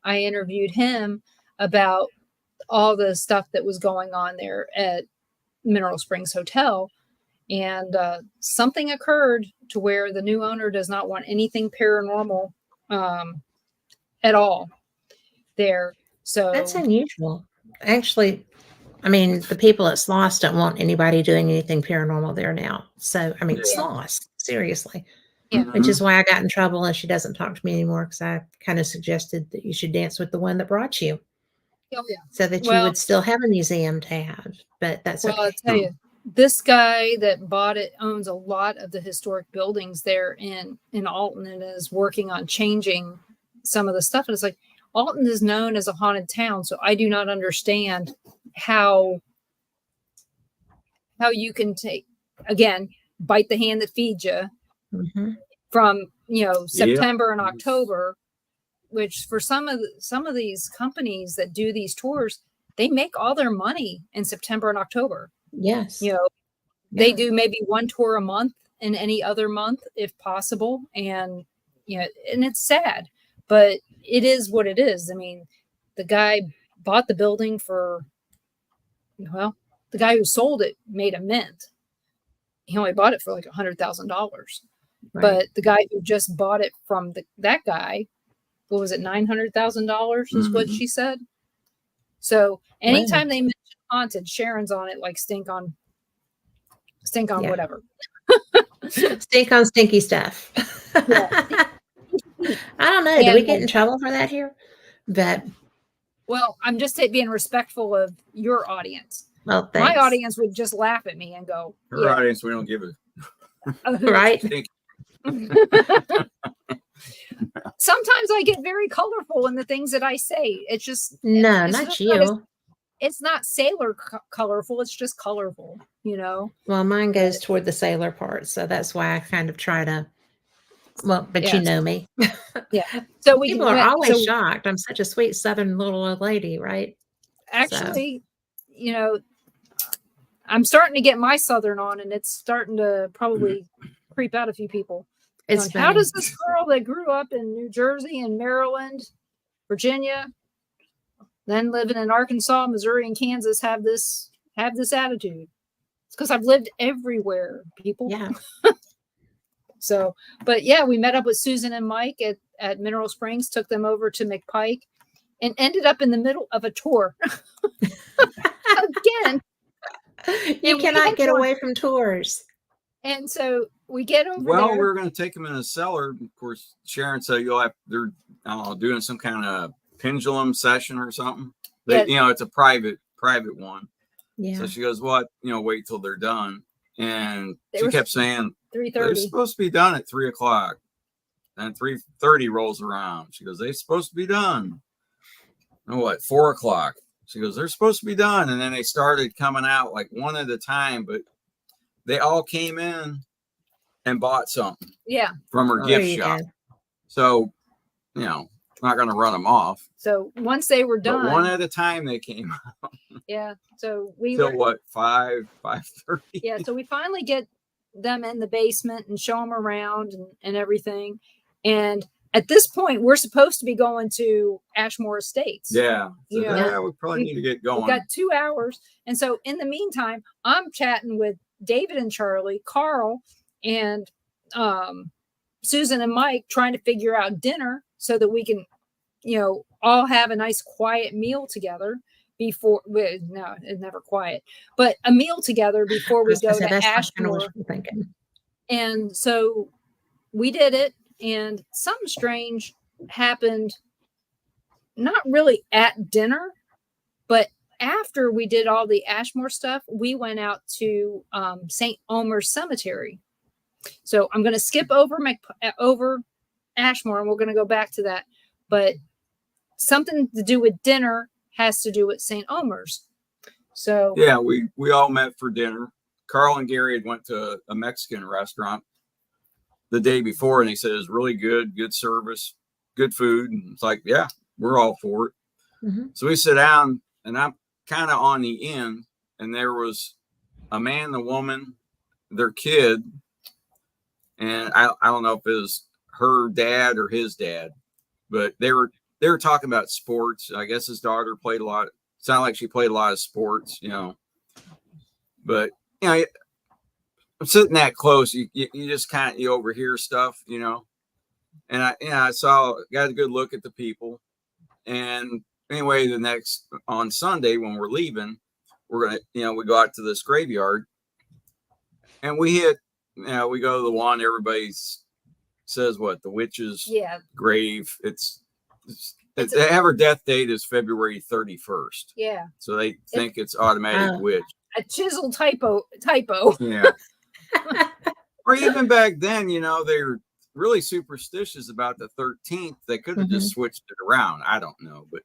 I interviewed him about all the stuff that was going on there at Mineral Springs Hotel. And something occurred to where the new owner does not want anything paranormal at all there. So
that's unusual. Actually, the people at Sloss don't want anybody doing anything paranormal there now. So, Sloss, seriously.
Yeah.
Which is why I got in trouble and she doesn't talk to me anymore, because I kind of suggested that you should dance with the one that brought you.
Oh, yeah.
So that you would still have a museum to have. But that's okay.
I'll tell you, this guy that bought it owns a lot of the historic buildings there in Alton and is working on changing some of the stuff. And it's like, Alton is known as a haunted town, so I do not understand how you can bite the hand that feeds you from September and October, which for some of these companies that do these tours, they make all their money in September and October.
Yes.
You know, they do maybe one tour a month in any other month if possible. And, you know, and it's sad, but it is what it is. I mean, the guy bought the building for, well, the guy who sold it made a mint. He only bought it for like $100,000.
Right.
But the guy who just bought it from that guy, what was it, $900,000 is what she said. So anytime they mention haunted, Sharon's on it like stink on whatever.
Stink on stinky stuff. I don't know. Do we get in trouble for that here? But
well, I'm just being respectful of your audience.
Well,
my audience would just laugh at me and go,
her audience, we don't give it.
Right.
Sometimes I get very colorful in the things that I say. It's just
not you.
It's not sailor colorful. It's just colorful, you know.
Well, mine goes toward the sailor part, so that's why I kind of try to. Well, but you know me.
Yeah. So
people are always shocked. I'm such a sweet Southern little old lady, right?
Actually, you know, I'm starting to get my Southern on, and it's starting to probably creep out a few people.
It's
how does this girl that grew up in New Jersey and Maryland, Virginia, then living in Arkansas, Missouri, and Kansas have this attitude? It's because I've lived everywhere, people.
Yeah.
So, but yeah, we met up with Susan and Mike at Mineral Springs, took them over to McPike, and ended up in the middle of a tour. Again.
You cannot get away from tours.
And so we get over
there.
Well,
we're going to take them in a cellar. Of course, Sharon said they're doing some kind of pendulum session or something. You know, it's a private one.
Yeah.
So she goes, "What? You know, wait till they're done." And she kept saying
3:30.
They're supposed to be done at 3:00. And 3:30 rolls around. She goes, "They're supposed to be done." And what? 4:00. She goes, "They're supposed to be done." And then they started coming out like one at a time, but they all came in and bought something.
Yeah.
From her gift shop. So, you know, not going to run them off.
So once they were done,
but one at a time they came out.
Yeah. So we
till what, 5:30?
Yeah. So we finally get them in the basement and show them around and everything. And at this point, we're supposed to be going to Ashmore Estates.
Yeah. So we probably need to get going.
We've got 2 hours. And so in the meantime, I'm chatting with David and Charlie, Carl, and Susan and Mike, trying to figure out dinner so that we can, you know, all have a nice quiet meal together before no, it's never quiet, but a meal together before we go to Ashmore. And so we did it, and something strange happened, not really at dinner, but after we did all the Ashmore stuff, we went out to St. Omer's Cemetery. So I'm going to skip over Ashmore, and we're going to go back to that. But something to do with dinner has to do with St. Omer's. So
yeah, we all met for dinner. Carl and Gary had went to a Mexican restaurant the day before, and they said it was really good service, good food. And it's like, yeah, we're all for it. Mm-hmm. So we sit down, and I'm kind of on the end, and there was a man, a woman, their kid, and I don't know if it was her dad or his dad, but they were talking about sports. I guess his daughter played a lot. Sounded like she played a lot of sports, you know. But you know, I'm sitting that close, you just kind of overhear stuff, you know. And I got a good look at the people. And anyway, on Sunday when we're leaving, we're gonna, you know, we go out to this graveyard, and we go to the one everybody says what, the witch's grave. They have her death date is February 31st.
Yeah.
So they think it's automatic witch.
A chisel typo.
Yeah. Or even back then, you know, they were really superstitious about the 13th. They could have just switched it around. I don't know. But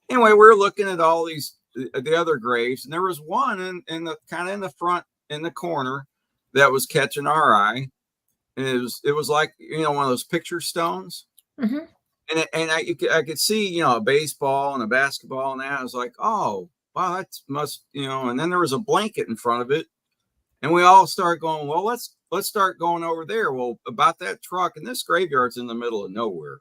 anyway, we're looking at all these, the other graves, and there was one in the kind of in the front, in the corner, that was catching our eye. And it was like, you know, one of those picture stones. Mm-hmm. And I could see, you know, a baseball and a basketball, and I was like, oh, wow, that must, and then there was a blanket in front of it. And we all start going, well, let's start going over there. Well, about that truck, and this graveyard's in the middle of nowhere.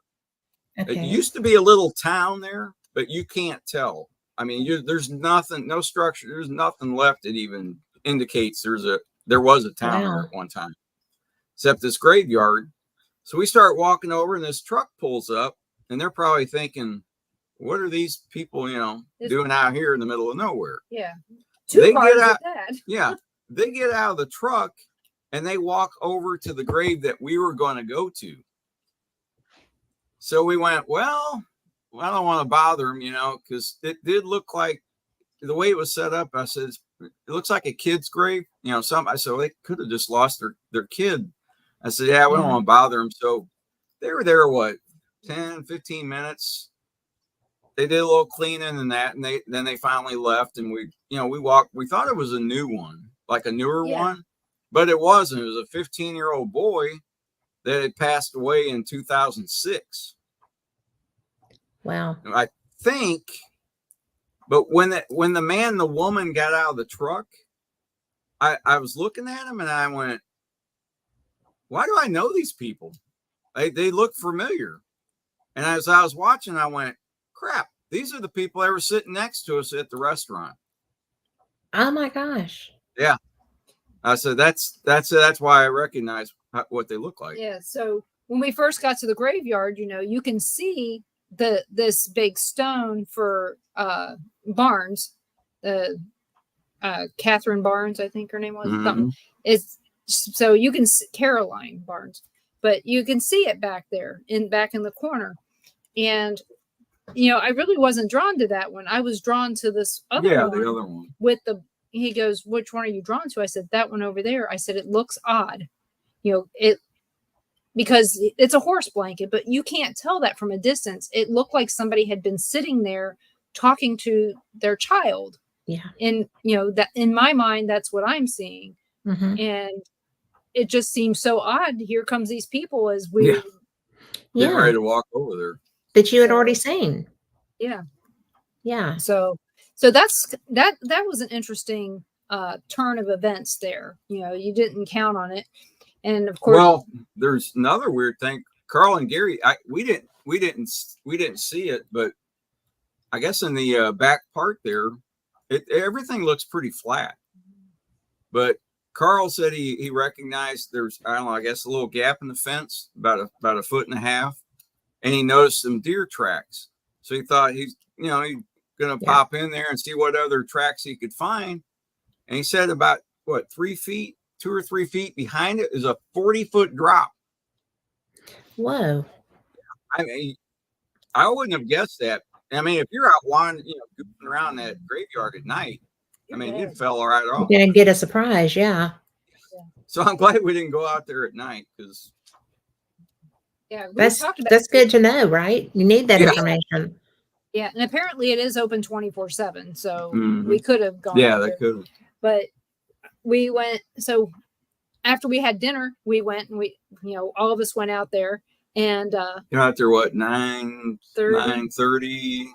Okay.
It used to be a little town there, but you can't tell. I mean, there's nothing, no structure. There's nothing left that even indicates there was a town there at one time, except this graveyard. So we start walking over, and this truck pulls up, and they're probably thinking, what are these people, doing out here in the middle of nowhere?
Yeah.
They get out. Yeah. They get out of the truck, and they walk over to the grave that we were going to go to. So we went, well, I don't want to bother them, because it did look like the way it was set up. I said, it looks like a kid's grave, I said, well, they could have just lost their kid. I said, yeah, we don't want to bother them. So they were there, 10, 15 minutes. They did a little cleaning and that, and then they finally left, and we walked. We thought it was a new one, like a newer one, but it wasn't. It was a 15-year-old boy that had passed away in 2006.
Wow.
I think, but when the woman got out of the truck, I was looking at him and I went, why do I know these people? They look familiar. And as I was watching, I went, crap, these are the people that were sitting next to us at the restaurant.
Oh my gosh.
Yeah. I said, that's why I recognize what they look like.
Yeah. So when we first got to the graveyard, you can see this big stone for Barnes, Catherine Barnes, I think her name was. It's so you can see Caroline Barnes, but you can see it back there back in the corner. And I really wasn't drawn to that one. I was drawn to this other one.
The other one
with he goes, which one are you drawn to? I said, that one over there. I said, it looks odd, because it's a horse blanket, but you can't tell that from a distance. It looked like somebody had been sitting there talking to their child.
Yeah.
And, that in my mind, that's what I'm seeing.
Mm-hmm.
And it just seems so odd. Here comes these people as we
getting ready to walk over there.
That you had already seen.
Yeah.
Yeah.
So that was an interesting turn of events there. You didn't count on it. And of course,
well, there's another weird thing. Carl and Gary, we didn't see it, but I guess in the back part there, everything looks pretty flat. But Carl said he recognized there's, I don't know, I guess a little gap in the fence, about a foot and a half, and he noticed some deer tracks. So he thought he's gonna pop in there and see what other tracks he could find. And he said about 2 or 3 feet behind it is a 40-foot drop.
Whoa.
I mean, I wouldn't have guessed that. I mean, if you're out wandering, goofing around that graveyard at night, you'd fell right off.
You're gonna get a surprise, yeah.
So I'm glad we didn't go out there at night, because
that's good to know, right? You need that information.
Yeah, and apparently it is open 24/7, so we could have gone.
Yeah, they could have.
But we went. So after we had dinner, we went and we, all of us went out there, and
out there 9:30.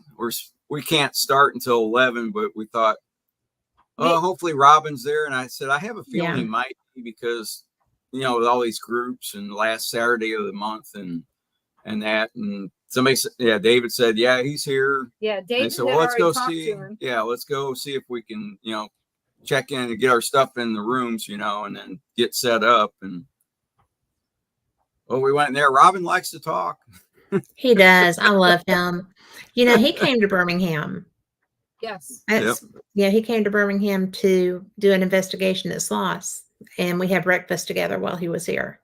We can't start until 11, but we thought, hopefully Robin's there. And I said, I have a feeling he might be, because with all these groups and last Saturday of the month and that, and somebody said, David said, he's here.
Yeah, David
said, well, let's go see. Yeah, let's go see if we can, check in and get our stuff in the rooms, and then get set up. And we went in there. Robin likes to talk.
He does. I love him. He came to Birmingham.
Yes.
He came to Birmingham to do an investigation at Sloss, and we had breakfast together while he was here.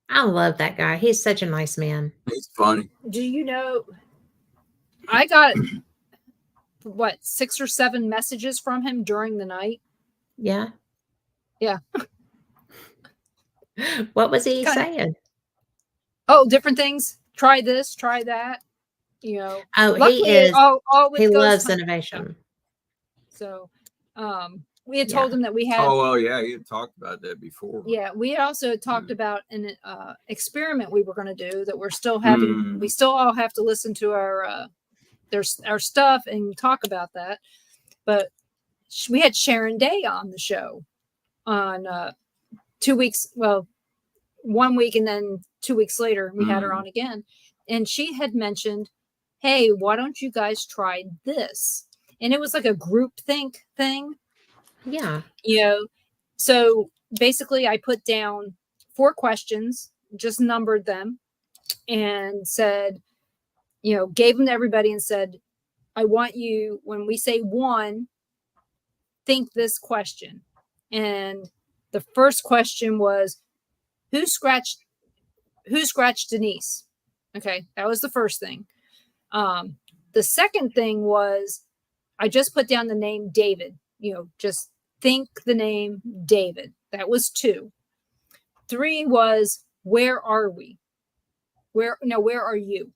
I love that guy. He's such a nice man.
He's funny.
Do you know, I got 6 or 7 messages from him during the night.
Yeah.
Yeah.
What was he saying?
Oh, different things. Try this, try that.
Oh, he is. He loves innovation.
So, we had told him that we had.
Oh, well, yeah, he had talked about that before.
Yeah, we had also talked about an experiment we were going to do that we're still having. We still all have to listen to our stuff and talk about that. But we had Sharon Day on the show on 2 weeks. Well, 1 week and then 2 weeks later, we had her on again. And she had mentioned, hey, why don't you guys try this? And it was like a group think thing.
Yeah.
So basically I put down 4 questions, just numbered them and said, gave them to everybody and said, I want you, when we say 1, think this question. And the first question was, who scratched Denise? Okay. That was the first thing. The second thing was, I just put down the name David, just think the name David. That was 2. 3 was, where are we? Where are you?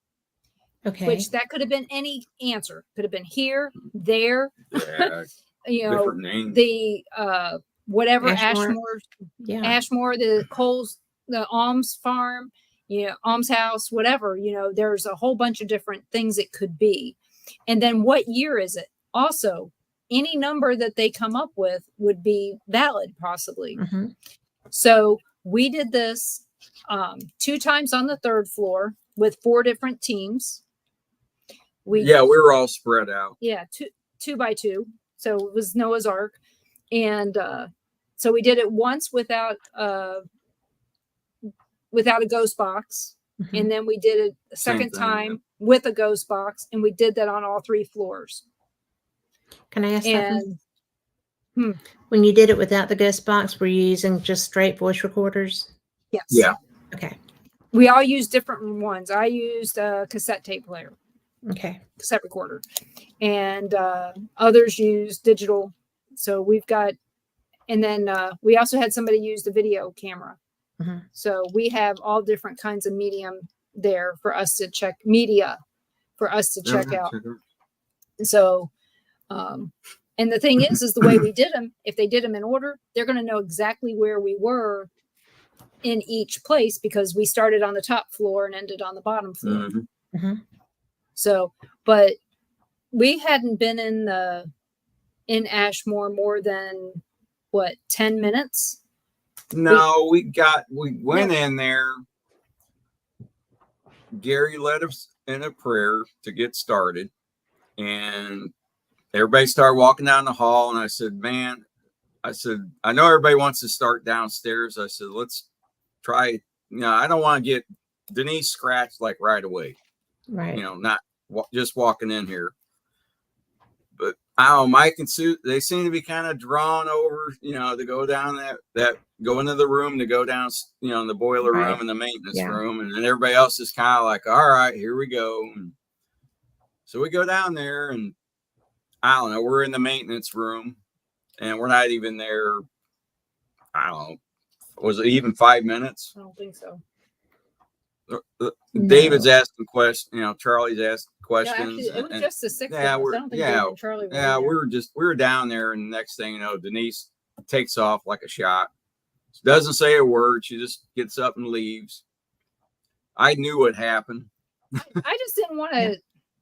Okay.
Which that could have been any answer. Could have been here, there,
Different names.
the whatever
Ashmore. Yeah.
Ashmore, the Coles, the Alms Farm, Alms House, whatever. There's a whole bunch of different things it could be. And then what year is it? Also, any number that they come up with would be valid, possibly.
Mm-hmm.
So we did this 2 times on the 3rd floor with 4 different teams. We
were all spread out.
Yeah, 2 by 2. So it was Noah's Ark. And so we did it once without a ghost box.
Mm-hmm.
And then we did it a second time with a ghost box. And we did that on all 3 floors.
Can I ask something? When you did it without the ghost box, were you using just straight voice recorders?
Yes.
Yeah.
Okay.
We all used different ones. I used a cassette tape player.
Okay.
Cassette recorder. And others used digital. So we've got, and then we also had somebody use the video camera.
Mm-hmm.
So we have all different kinds of medium there for us to check out. So, and the thing is the way we did them, if they did them in order, they're going to know exactly where we were in each place because we started on the top floor and ended on the bottom floor.
Mm-hmm.
Mm-hmm.
So, but we hadn't been in Ashmore more than 10 minutes.
No, we went in there. Gary led us in a prayer to get started, and everybody started walking down the hall. And I said, I know everybody wants to start downstairs. I said, let's try. I don't want to get Denise scratched like right away.
Right.
Not just walking in here. But I don't know, Mike and Sue, they seem to be kind of drawn over, to go down go into the room, to go down, in the boiler room and the maintenance room. And then everybody else is kind of like, all right, here we go. And so we go down there and I don't know, we're in the maintenance room and we're not even there. I don't know. Was it even 5 minutes?
I don't think so.
David's asking questions, Charlie's asking questions.
Actually, it was just the 6 of us.
Yeah,
I don't think David and Charlie were
yeah,
there.
we were down there, and the next thing you know, Denise takes off like a shot. She doesn't say a word. She just gets up and leaves. I knew what happened.
I just didn't want to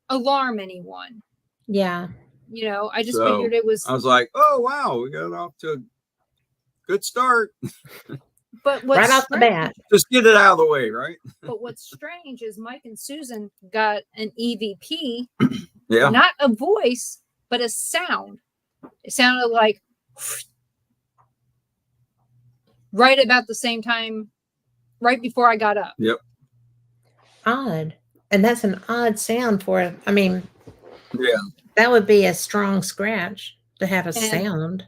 alarm anyone.
Yeah.
I just figured it was.
I was like, oh wow, we got off to a good start.
But
right off the bat,
just get it out of the way, right?
But what's strange is Mike and Susan got an EVP,
yeah,
not a voice, but a sound. It sounded like right about the same time, right before I got up.
Yep.
Odd, and that's an odd sound for it. I mean,
yeah,
that would be a strong scratch to have a sound.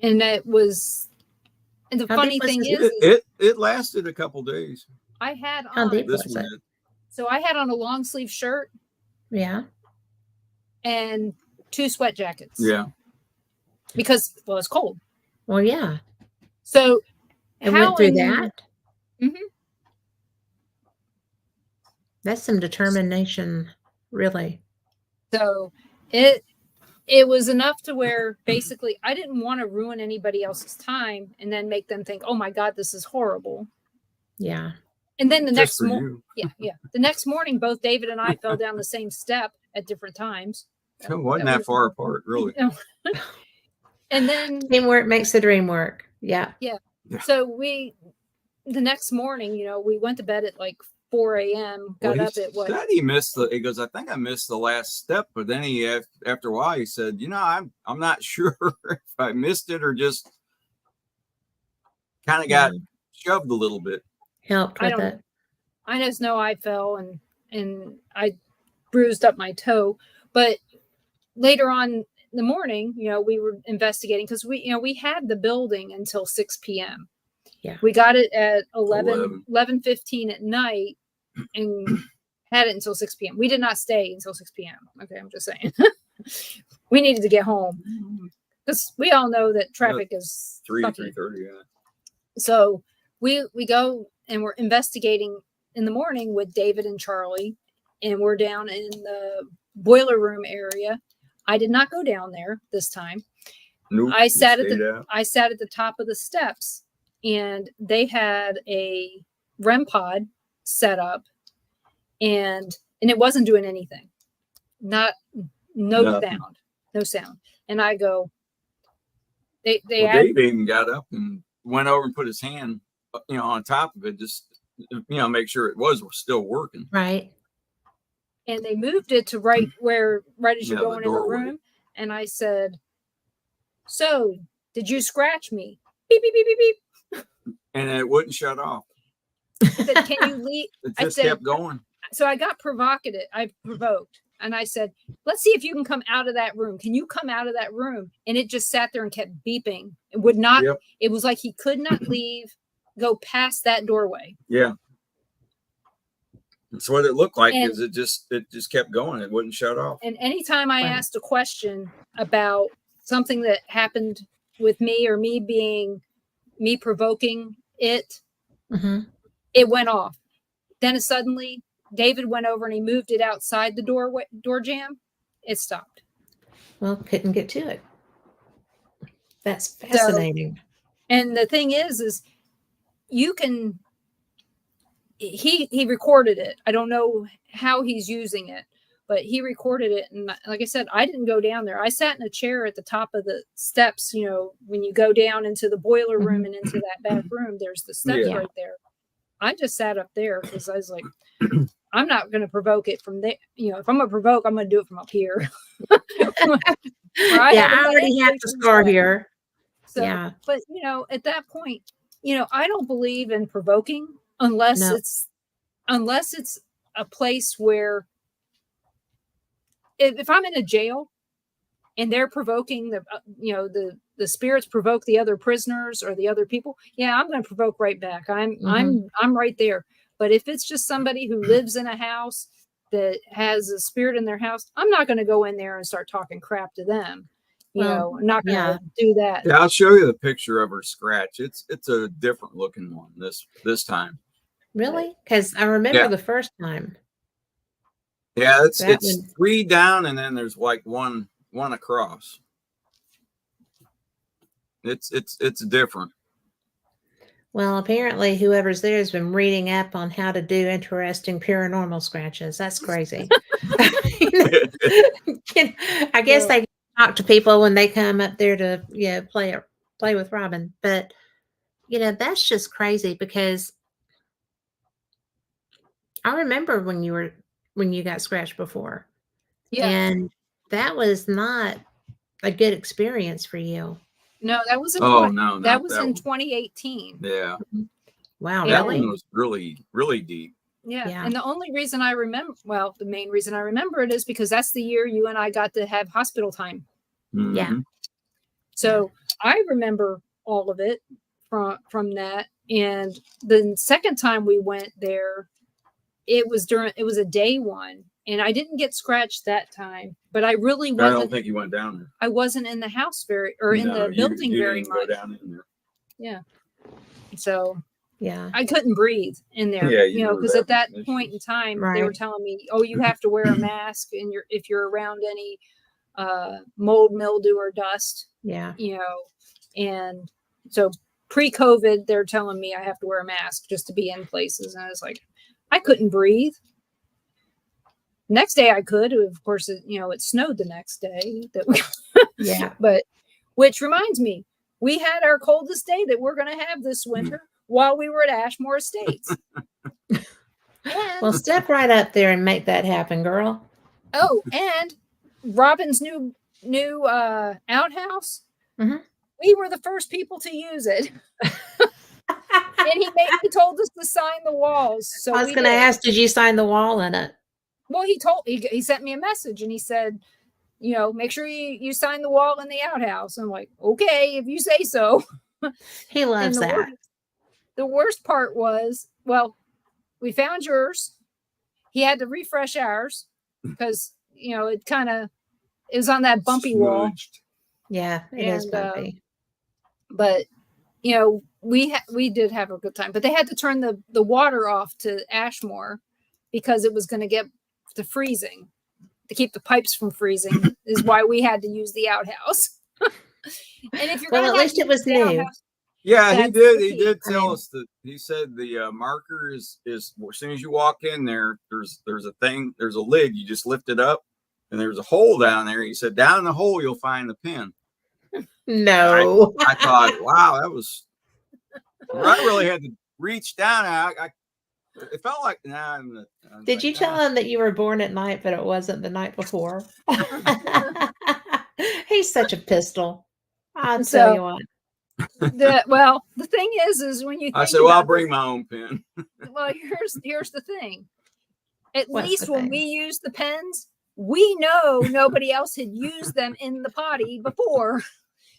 And it was. And the funny thing is,
it lasted a couple days.
I had
How
on
deep
this
was
one.
it?
So I had on a long sleeve shirt.
Yeah.
And 2 sweat jackets.
Yeah.
Because it's cold.
Well, yeah.
So
it went through that.
Mm-hmm.
That's some determination, really.
So it was enough to where basically I didn't want to ruin anybody else's time and then make them think, oh my God, this is horrible.
Yeah.
And then the
Just
next morning, the next morning, both David and I fell down the same step at different times.
It wasn't that far apart, really.
And then
teamwork makes the dream work. Yeah.
so the next morning, we went to bed at like 4 a.m. Got up at what?
He missed he goes, I think I missed the last step, but then after a while he said, I'm not sure if I missed it or just kind of got shoved a little bit.
Helped with it.
I just know I fell and I bruised up my toe, but later on in the morning, we were investigating because we had the building until 6 p.m.
Yeah.
We got it at 11:15 at night and had it until 6 p.m. We did not stay until 6 p.m. Okay, I'm just saying. We needed to get home because we all know that traffic is
3:30. Yeah.
So we go and we're investigating in the morning with David and Charlie, and we're down in the boiler room area. I did not go down there this time.
Nope,
I sat at the top of the steps, and they had a REM pod set up, and it wasn't doing anything. No sound. And I go, Dave
even got up and went over and put his hand, on top of it, just, make sure it was still working.
Right.
And they moved it to right as you're going in the room. And I said, so did you scratch me? Beep, beep, beep, beep, beep.
And it wouldn't shut off.
I said, can you leave?
It just kept going.
So I got provocative. I provoked. And I said, let's see if you can come out of that room. Can you come out of that room? And it just sat there and kept beeping. It would not. Yep. It was like he could not leave, go past that doorway.
Yeah. That's what it looked like. Is it just kept going. It wouldn't shut off.
And anytime I asked a question about something that happened with me or me provoking it, it went off. Then suddenly David went over and he moved it outside the door jamb. It stopped.
Well, couldn't get to it. That's fascinating.
And the thing is you can. He recorded it. I don't know how he's using it, but he recorded it. And like I said, I didn't go down there. I sat in a chair at the top of the steps. When you go down into the boiler room and into that back room, there's the steps right there. I just sat up there because I was like, I'm not going to provoke it from there. If I'm going to provoke, I'm going to do it from up here.
I already have the scar here.
So, yeah. But, at that point, I don't believe in provoking unless it's a place where if I'm in a jail and they're provoking the spirits provoke the other prisoners or the other people, I'm going to provoke right back. I'm right there. But if it's just somebody who lives in a house that has a spirit in their house, I'm not going to go in there and start talking crap to them. I'm not going to do that.
Yeah, I'll show you the picture of her scratch. It's a different looking one this time.
Really? Because I remember the first time.
Yeah, it's 3 down and then there's like one across. It's different.
Well, apparently whoever's there has been reading up on how to do interesting paranormal scratches. That's crazy. I guess they talk to people when they come up there to play with Robin. But that's just crazy because I remember when you got scratched before. Yeah. And that was not a good experience for you.
No, that was in in 2018.
Yeah.
Wow.
That one was really, really deep.
Yeah. And the only reason I remember, the main reason I remember it is because that's the year you and I got to have hospital time.
Mm-hmm.
Yeah.
So I remember all of it from that. And the second time we went there, it was a day one. And I didn't get scratched that time, but I really wasn't.
I don't think you went down there.
I wasn't in the house in the building very much.
Go down in there.
Yeah. So
yeah,
I couldn't breathe in there.
Yeah,
because at that point in time, they were telling me, "Oh, you have to wear a mask, and if you're around any mold, mildew, or dust."
Yeah.
And so pre-COVID, they're telling me I have to wear a mask just to be in places, and I was like, I couldn't breathe. Next day I could, of course, it snowed the next day.
Yeah.
But Which reminds me, we had our coldest day that we're going to have this winter while we were at Ashmore Estates.
Well, step right up there and make that happen, girl.
Oh, and Robin's new outhouse.
Mm-hmm.
We were the first people to use it. And he told us to sign the walls. So
I was going to ask, did you sign the wall in it?
Well, he sent me a message and he said, make sure you sign the wall in the outhouse. I'm like, okay, if you say so.
He loves that.
The worst part was, well, we found yours. He had to refresh ours because, it was on that bumpy wall.
Yeah, it is bumpy.
But, we did have a good time. But they had to turn the water off to Ashmore because it was going to get to freezing. To keep the pipes from freezing is why we had to use the outhouse. And if you're
at least it was new.
Outhouse,
yeah, he did. He did tell us that. He said the marker is as soon as you walk in there, there's a lid. You just lift it up, and there's a hole down there. He said down in the hole you'll find the pin.
No,
I thought, wow, that was. I really had to reach down. It felt like.
Did you tell him that you were born at night, but it wasn't the night before? He's such a pistol. I'll tell you what.
The thing is when you think
I said, well, I'll bring my own pen.
Well, here's the thing. At least when we use the pens, we know nobody else had used them in the potty before.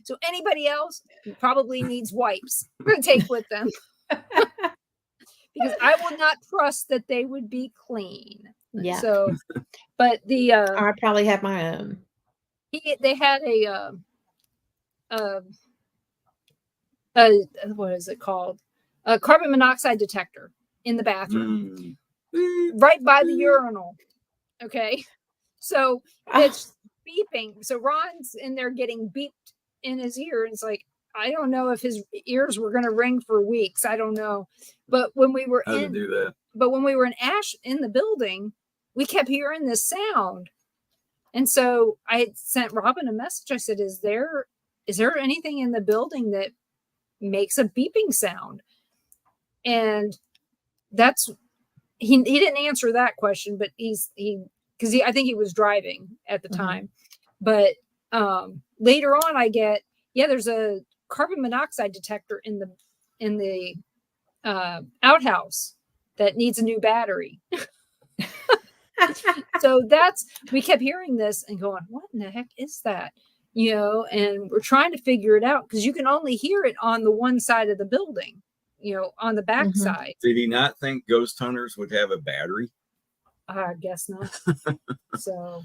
So anybody else probably needs wipes to take with them. Because I would not trust that they would be clean.
Yeah.
So, but
I probably have my own.
They had what is it called? A carbon monoxide detector in the bathroom, right by the urinal. Okay, so it's beeping. So Ron's in there getting beeped in his ear, and it's like, I don't know if his ears were going to ring for weeks. I don't know. But when we were in the building, we kept hearing this sound. And so I had sent Robin a message. I said, is there anything in the building that makes a beeping sound? And he didn't answer that question, but I think he was driving at the time. But later on I get, there's a carbon monoxide detector in the outhouse that needs a new battery. So we kept hearing this and going, what in the heck is that? And we're trying to figure it out because you can only hear it on the one side of the building, on the back side.
Did he not think ghost hunters would have a battery?
I guess not. So,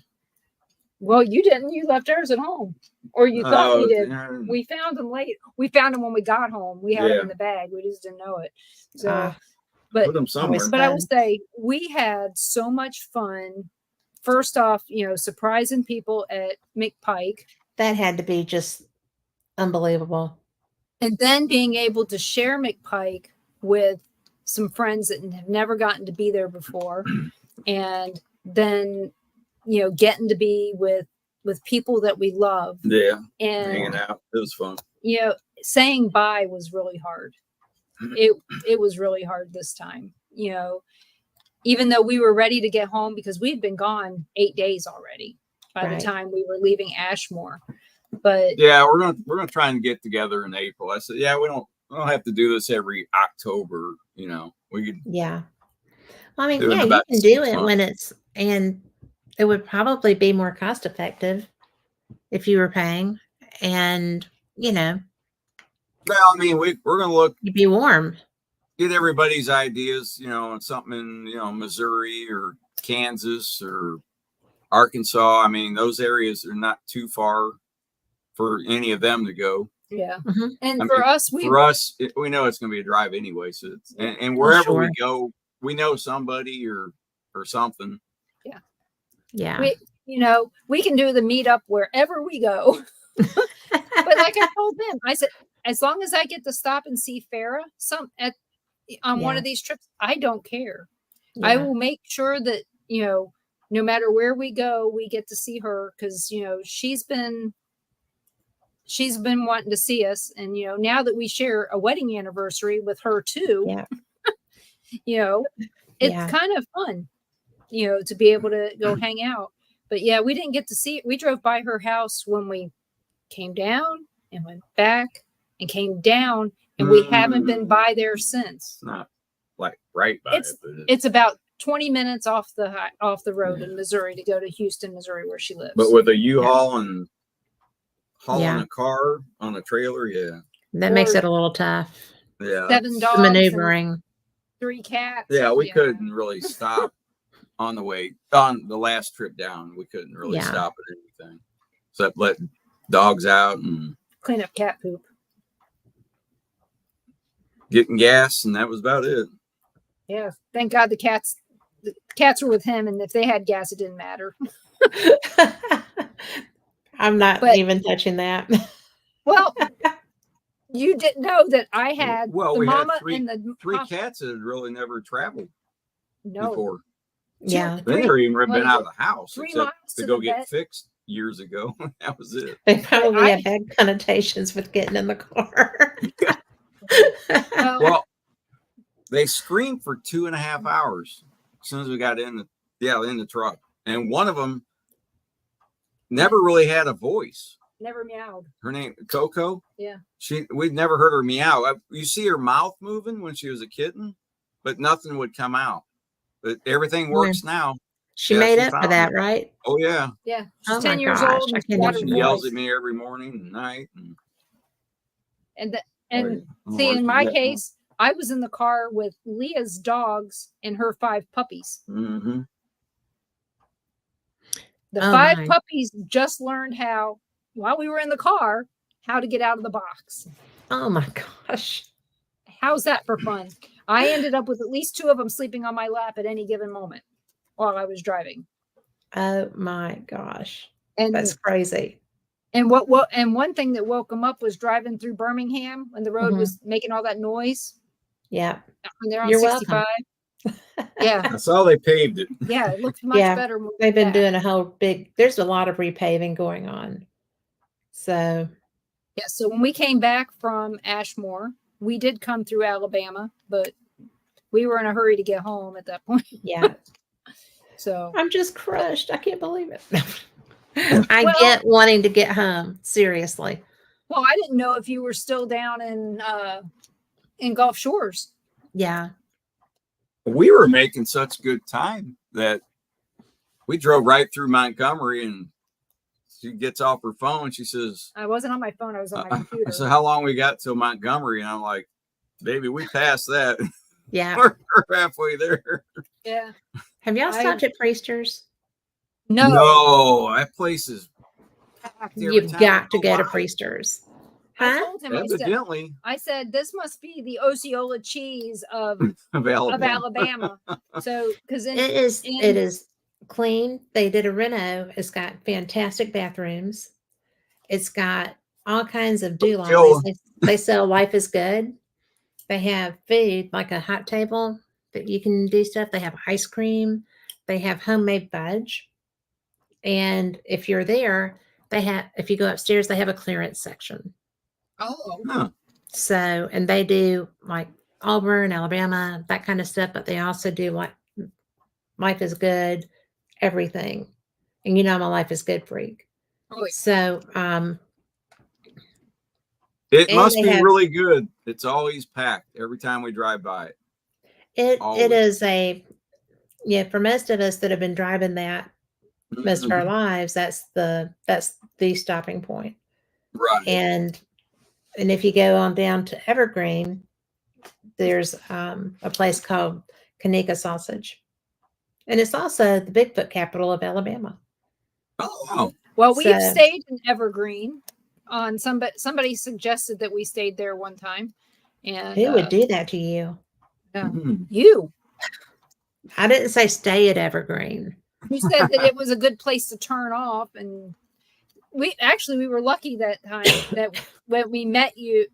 well, you didn't. You left ours at home. Or you thought we did. We found them late. We found them when we got home. We had them in the bag. We just didn't know it. So,
put them somewhere.
But I will say we had so much fun. First off, surprising people at McPike.
That had to be just unbelievable.
And then being able to share McPike with some friends that have never gotten to be there before. And then, getting to be with people that we love.
Yeah.
And
hanging out. It was fun.
Saying bye was really hard. It was really hard this time, even though we were ready to get home because we'd been gone 8 days already by the time we were leaving Ashmore. But
we're gonna try and get together in April. I said, we don't have to do this every October. We could.
Yeah. Well, I mean, you can do it when and it would probably be more cost effective if you were paying, and
Well, I mean, we're gonna look.
You'd be warm.
Get everybody's ideas, on something in Missouri or Kansas or Arkansas. I mean, those areas are not too far for any of them to go.
Yeah.
And
for us, we
know it's going to be a drive anyway. So and wherever we go, we know somebody or something.
Yeah.
Yeah.
We can do the meetup wherever we go. But like I told them, I said, as long as I get to stop and see Farrah on one of these trips, I don't care. Yeah. I will make sure that, no matter where we go, we get to see her because, she's she's been wanting to see us. And, now that we share a wedding anniversary with her too, it's kind of fun, to be able to go hang out. But yeah, we didn't get to see it. We drove by her house when we came down and went back and came down, and we haven't been by there since.
It's not like right by
it's about 20 minutes off the road in Missouri to go to Houston, Missouri, where she lives.
But with a U-Haul and hauling a car on a trailer,
that makes it a little tough.
Yeah,
7 dogs,
maneuvering,
3 cats.
Yeah, we couldn't really stop on the last trip down. We couldn't really stop at anything except let dogs out and
clean up cat poop,
getting gas, and that was about it.
Yeah, thank God the cats were with him, and if they had gas, it didn't matter.
I'm not even touching that.
Well, you didn't know that I had
we
mama
had
and the
3 cats that had really never traveled
They
before.
never
even been out of the house
3
except
miles
to go get fixed years ago. That was it.
They probably had bad connotations with getting in the car.
Well, they screamed for 2.5 hours as soon as we got in the truck, and one of them never really had a voice.
Never meowed.
Her name Coco.
Yeah.
We'd never heard her meow. You see her mouth moving when she was a kitten, but nothing would come out. But everything works now.
She made up for that, right?
Oh yeah.
Yeah. She's 10 years old.
She yells at me every morning and night.
And see, in my case, I was in the car with Leah's dogs and her 5 puppies.
Mm-hmm.
The 5 puppies just learned while we were in the car, how to get out of the box.
Oh my gosh.
How's that for fun? I ended up with at least 2 of them sleeping on my lap at any given moment while I was driving.
Oh my gosh.
And
that's crazy.
And and one thing that woke them up was driving through Birmingham when the road was making all that noise.
Yeah.
When they're on 65. Yeah.
I saw they paved it.
Yeah, it looks much better.
They've been doing a whole there's a lot of repaving going on. So
so when we came back from Ashmore, we did come through Alabama, but we were in a hurry to get home at that point.
Yeah.
So
I'm just crushed. I can't believe it. I get wanting to get home. Seriously.
Well, I didn't know if you were still down in Gulf Shores.
Yeah.
We were making such good time that we drove right through Montgomery, and she gets off her phone. She says,
I wasn't on my phone. I was on my computer.
I said, how long we got till Montgomery? And I'm like, baby, we passed that.
Yeah.
We're halfway there.
Yeah.
Have y'all stopped at Priester's?
No, that place is packed.
You've got to go to Priester's.
I told him,
evidently.
I said, this must be the Osceola cheese of Alabama. So, because it
is clean. They did a reno. It's got fantastic bathrooms. It's got all kinds of do-lines. They sell Life is Good. They have food like a hot table that you can do stuff. They have ice cream. They have homemade fudge. And if you're there, if you go upstairs, they have a clearance section.
Oh.
Huh.
So, and they do like Auburn, Alabama, that kind of stuff, but they also do like Life is Good, everything. And I'm a Life is Good freak.
Oh, yeah.
So,
it must be really good. It's always packed every time we drive by it.
It is for most of us that have been driving that most of our lives, that's the stopping point.
Right.
And if you go on down to Evergreen, there's a place called Kanika Sausage. And it's also the Bigfoot capital of Alabama.
Oh.
Well, we've stayed in Evergreen. Somebody suggested that we stayed there one time. And
who would do that to you?
You.
I didn't say stay at Evergreen.
You said that it was a good place to turn off, and we were lucky that time that when we met you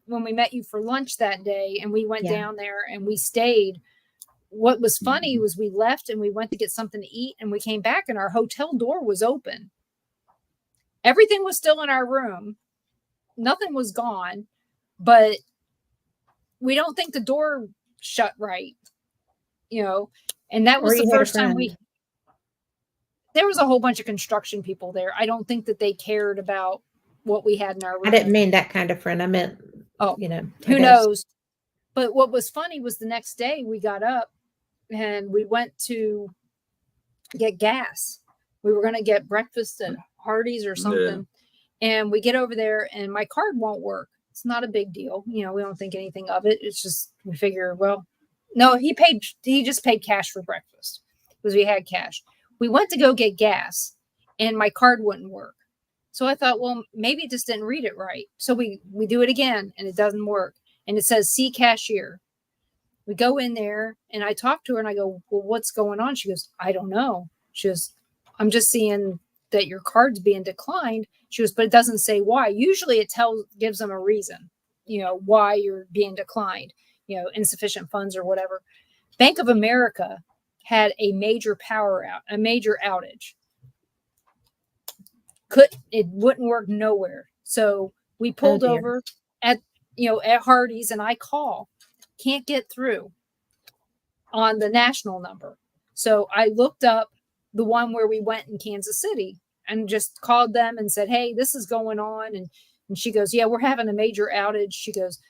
for lunch that day, and we went down there and we stayed. What was funny was we left and we went to get something to eat, and we came back and our hotel door was open. Everything was still in our room, nothing was gone, but we don't think the door shut right, and that was the first time there was a whole bunch of construction people there. I don't think that they cared about what we had in our room.
I didn't mean that kind of friend. I meant,
who knows? But what was funny was the next day we got up and we went to get gas. We were going to get breakfast at Hardee's or something. Yeah. And we get over there and my card won't work. It's not a big deal. We don't think anything of it. It's just, we figure, well, no, he just paid cash for breakfast because we had cash. We went to go get gas and my card wouldn't work. So I thought, well, maybe it just didn't read it right. So we do it again and it doesn't work. And it says, see cashier. We go in there and I talk to her and I go, well, what's going on? She goes, I don't know. She goes, I'm just seeing that your card's being declined. She goes, but it doesn't say why. Usually it gives them a reason, why you're being declined, insufficient funds or whatever. Bank of America had a major outage. It wouldn't work nowhere. So we pulled over at Hardee's and I can't get through on the national number. So I looked up the one where we went in Kansas City and just called them and said, hey, this is going on. And she goes, yeah, we're having a major outage. She goes,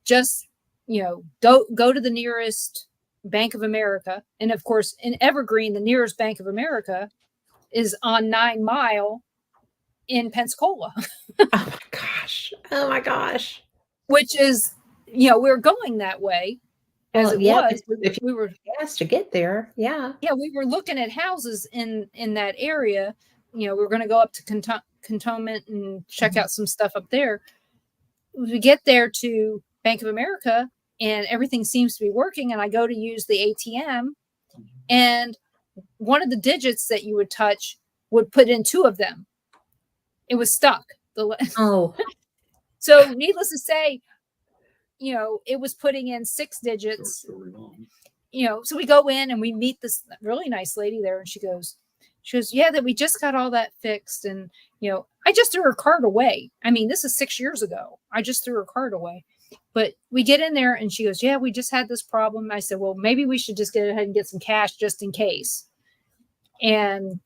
just, go to the nearest Bank of America. And of course, in Evergreen, the nearest Bank of America is on 9 Mile in Pensacola.
Oh my gosh.
Which is, we're going that way as it was.
If we were asked to get there. Yeah.
Yeah. We were looking at houses in that area. We were going to go up to Cantonment and check out some stuff up there. We get there to Bank of America and everything seems to be working. And I go to use the ATM and one of the digits that you would touch would put in 2 of them. It was stuck.
Oh.
So needless to say, it was putting in 6 digits, so we go in and we meet this really nice lady there and she goes, yeah, that we just got all that fixed. And, I just threw her card away. I mean, this is 6 years ago. I just threw her card away, but we get in there and she goes, yeah, we just had this problem. I said, well, maybe we should just get ahead and get some cash just in case. And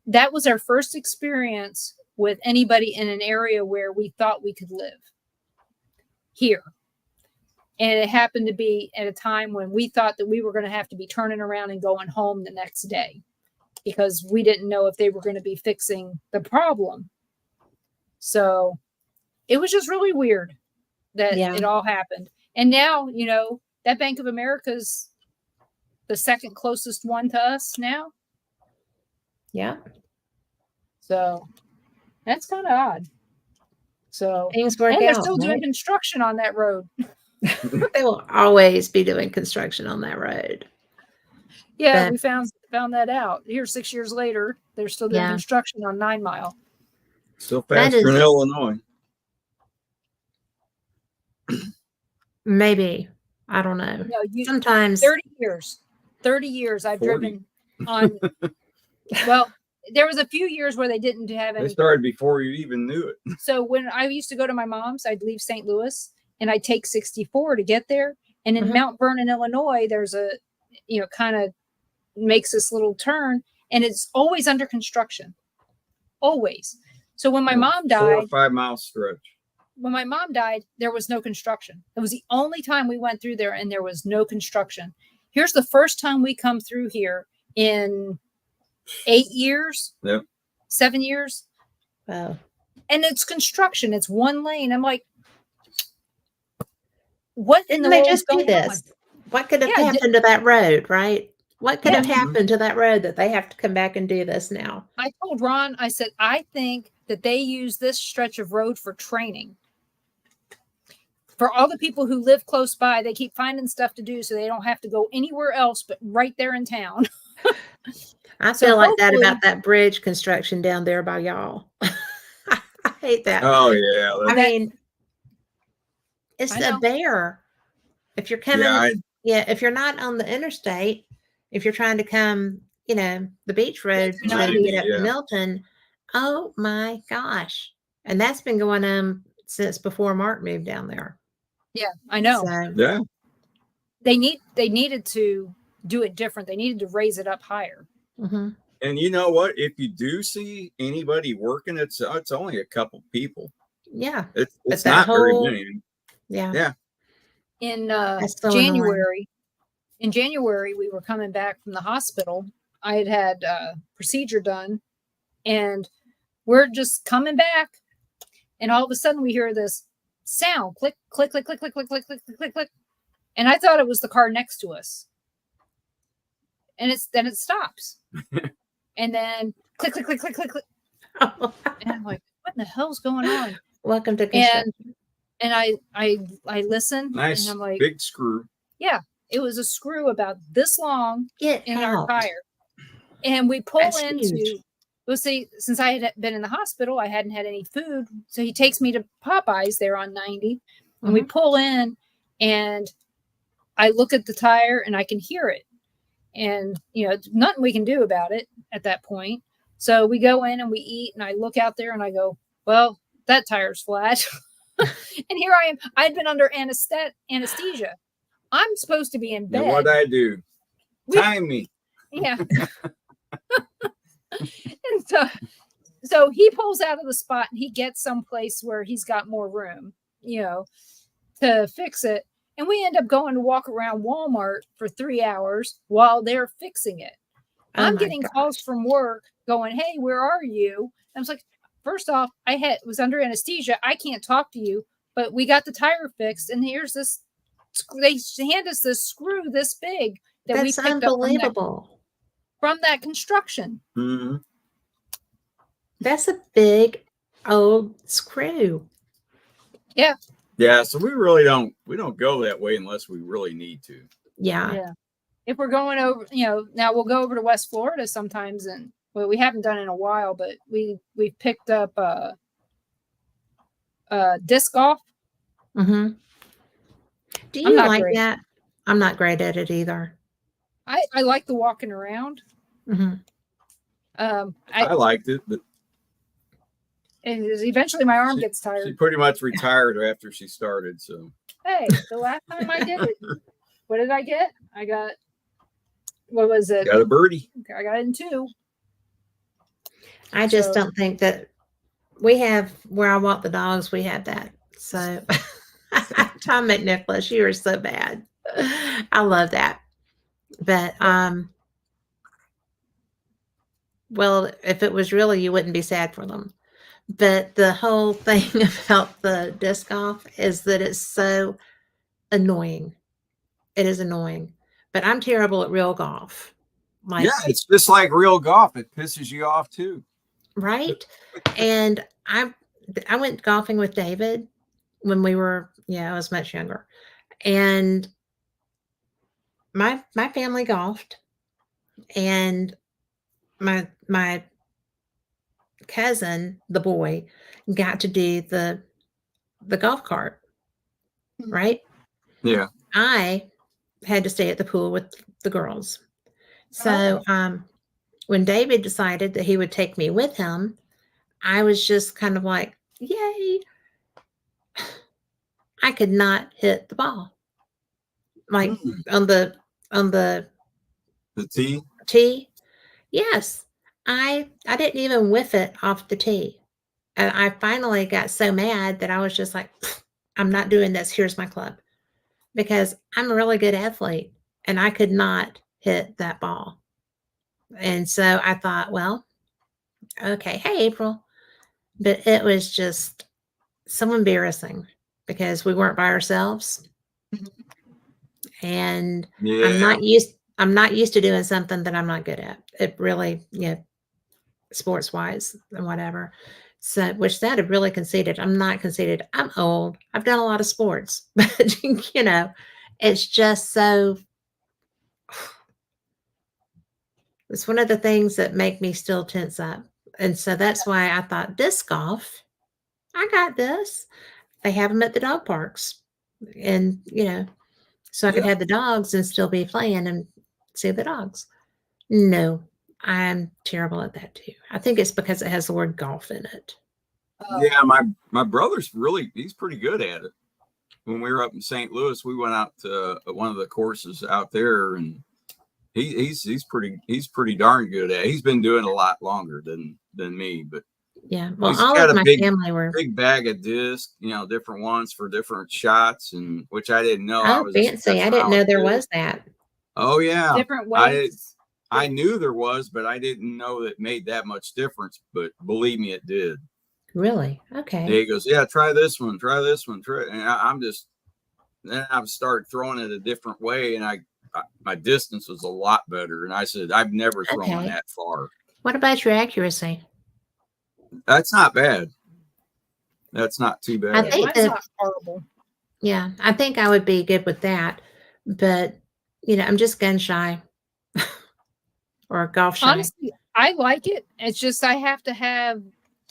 that was our first experience with anybody in an area where we thought we could live here. And it happened to be at a time when we thought that we were going to have to be turning around and going home the next day because we didn't know if they were going to be fixing the problem. So it was just really weird that it all happened. And now, that Bank of America's the second closest one to us now.
Yeah.
So that's kind of odd. So
things work out.
They're still doing construction on that road.
They will always be doing construction on that road.
Yeah, we found that out. Here 6 years later, they're still doing construction on 9 Mile.
Still faster in Illinois.
Maybe. I don't know. No, sometimes
30 years I've 40. Driven on. Well, there was a few years where they didn't have any.
They started before you even knew it.
So when I used to go to my mom's, I'd leave St. Louis and I'd take 64 to get there. And in Mount Vernon, Illinois, there's a, kind of makes this little turn and it's always under construction. Always. So when my mom died,
4 or 5 mile stretch.
When my mom died, there was no construction. It was the only time we went through there and there was no construction. Here's the first time we come through here in 8 years.
Yep.
7 years.
Wow.
And it's construction. It's 1 lane. I'm like, what in the
world?
They
just do this. What could have happened to that road, right? What could have happened to that road that they have to come back and do this now?
I told Ron, I said, I think that they use this stretch of road for training. For all the people who live close by, they keep finding stuff to do so they don't have to go anywhere else but right there in town.
I feel like that about that bridge construction down there by y'all. I hate that.
Oh, yeah.
I mean, it's a bear. If you're coming, if you're not on the interstate, if you're trying to come, the beach road, trying to get up to Milton, oh my gosh. And that's been going on since before Mark moved down there.
Yeah, I know.
So,
Yeah.
They needed to do it different. They needed to raise it up higher.
mhm.
And you know what? If you do see anybody working, it's only a couple people.
Yeah.
It's
that
not very
whole-
many.
Yeah.
Yeah.
In
That's so annoying.
January, we were coming back from the hospital. I had a procedure done, and we're just coming back, and all of a sudden we hear this sound, click, click, click, click, click, click, click, click, click, click, and I thought it was the car next to us. And then it stops, and then click, click, click, click, click, click, and I'm like, what in the hell's going on?
Welcome to construction.
And I listen,
Nice
and I'm like,
big screw.
yeah, it was a screw about this long
Get
in
out.
our tire. And we pull
That's
into,
huge.
well, see, since I had been in the hospital, I hadn't had any food. So he takes me to Popeyes there on 90. And we pull in, and I look at the tire and I can hear it. And, there's nothing we can do about it at that point. So we go in and we eat, and I look out there and I go, well, that tire's flat. And here I am. I'd been under anesthesia. I'm supposed to be in bed.
And what I do? Time me.
Yeah. And so he pulls out of the spot, and he gets someplace where he's got more room, to fix it. And we end up going to walk around Walmart for 3 hours while they're fixing it.
Oh
I'm
my
getting
gosh.
calls from work going, hey, where are you? And I was like, first off, was under anesthesia. I can't talk to you, but we got the tire fixed. And here's this, they hand us this screw this big that we
That's
picked
unbelievable.
up from that construction.
Mm-hmm.
That's a big old screw.
Yeah.
Yeah. So we really don't go that way unless we really need to.
Yeah.
If we're going over, now we'll go over to West Florida sometimes, and we haven't done it in a while, but we picked up disc golf.
Mm-hmm. Do you like that? I'm not great at it either.
I like the walking around.
Mm-hmm.
I liked it, but
eventually my arm gets tired.
She pretty much retired after she started. So
hey, the last time I did it, what did I get? I got, what was it?
Got a birdie.
I got it in 2.
I just don't think that we have where I walk the dogs. We have that. So Tom McNicholas, you are so bad. I love that. But well, if it was really, you wouldn't be sad for them. But the whole thing about the disc golf is that it's so annoying. It is annoying. But I'm terrible at real golf.
Yeah, it's just like real golf. It pisses you off too.
Right? And I went golfing with David when we were, I was much younger. And my family golfed, and my cousin, the boy, got to do the golf cart, right?
Yeah.
I had to stay at the pool with the girls. So when David decided that he would take me with him, I was just kind of like, yay. I could not hit the ball. Like on the tee. Yes. I didn't even whiff it off the tee. And I finally got so mad that I was just like, I'm not doing this. Here's my club. Because I'm a really good athlete, and I could not hit that ball. And so I thought, well, okay, hey, April. But it was just so embarrassing because we weren't by ourselves. And I'm not used to doing something that I'm not good at. It really, sports wise and whatever. So, which sounded really conceited. I'm not conceited. I'm old. I've done a lot of sports, but it's just so, it's one of the things that make me still tense up. And so that's why I thought disc golf, I got this. They have them at the dog parks, and, so I could have the dogs and still be playing and see the dogs. No, I'm terrible at that too. I think it's because it has the word golf in it.
Yeah, my brother's he's pretty good at it. When we were up in St. Louis, we went out to one of the courses out there, and he's pretty darn good at it. He's been doing it a lot longer than me, but
Yeah. Well,
he's
all
got
of
a
my
big
family were.
bag of discs, different ones for different shots, and which I didn't know.
Oh, fancy. I didn't know there was that.
Oh yeah,
different ways.
I knew there was, but I didn't know that made that much difference. But believe me, it did.
Really? Okay.
And he goes, yeah, try this one, and then I've started throwing it a different way, and my distance was a lot better. And I said, I've never thrown that far.
What about your accuracy?
That's not bad. That's not too bad.
I think
mine's not horrible.
Yeah, I think I would be good with that, but I'm just gun shy or golf shy.
Honestly, I like it. It's just I have to have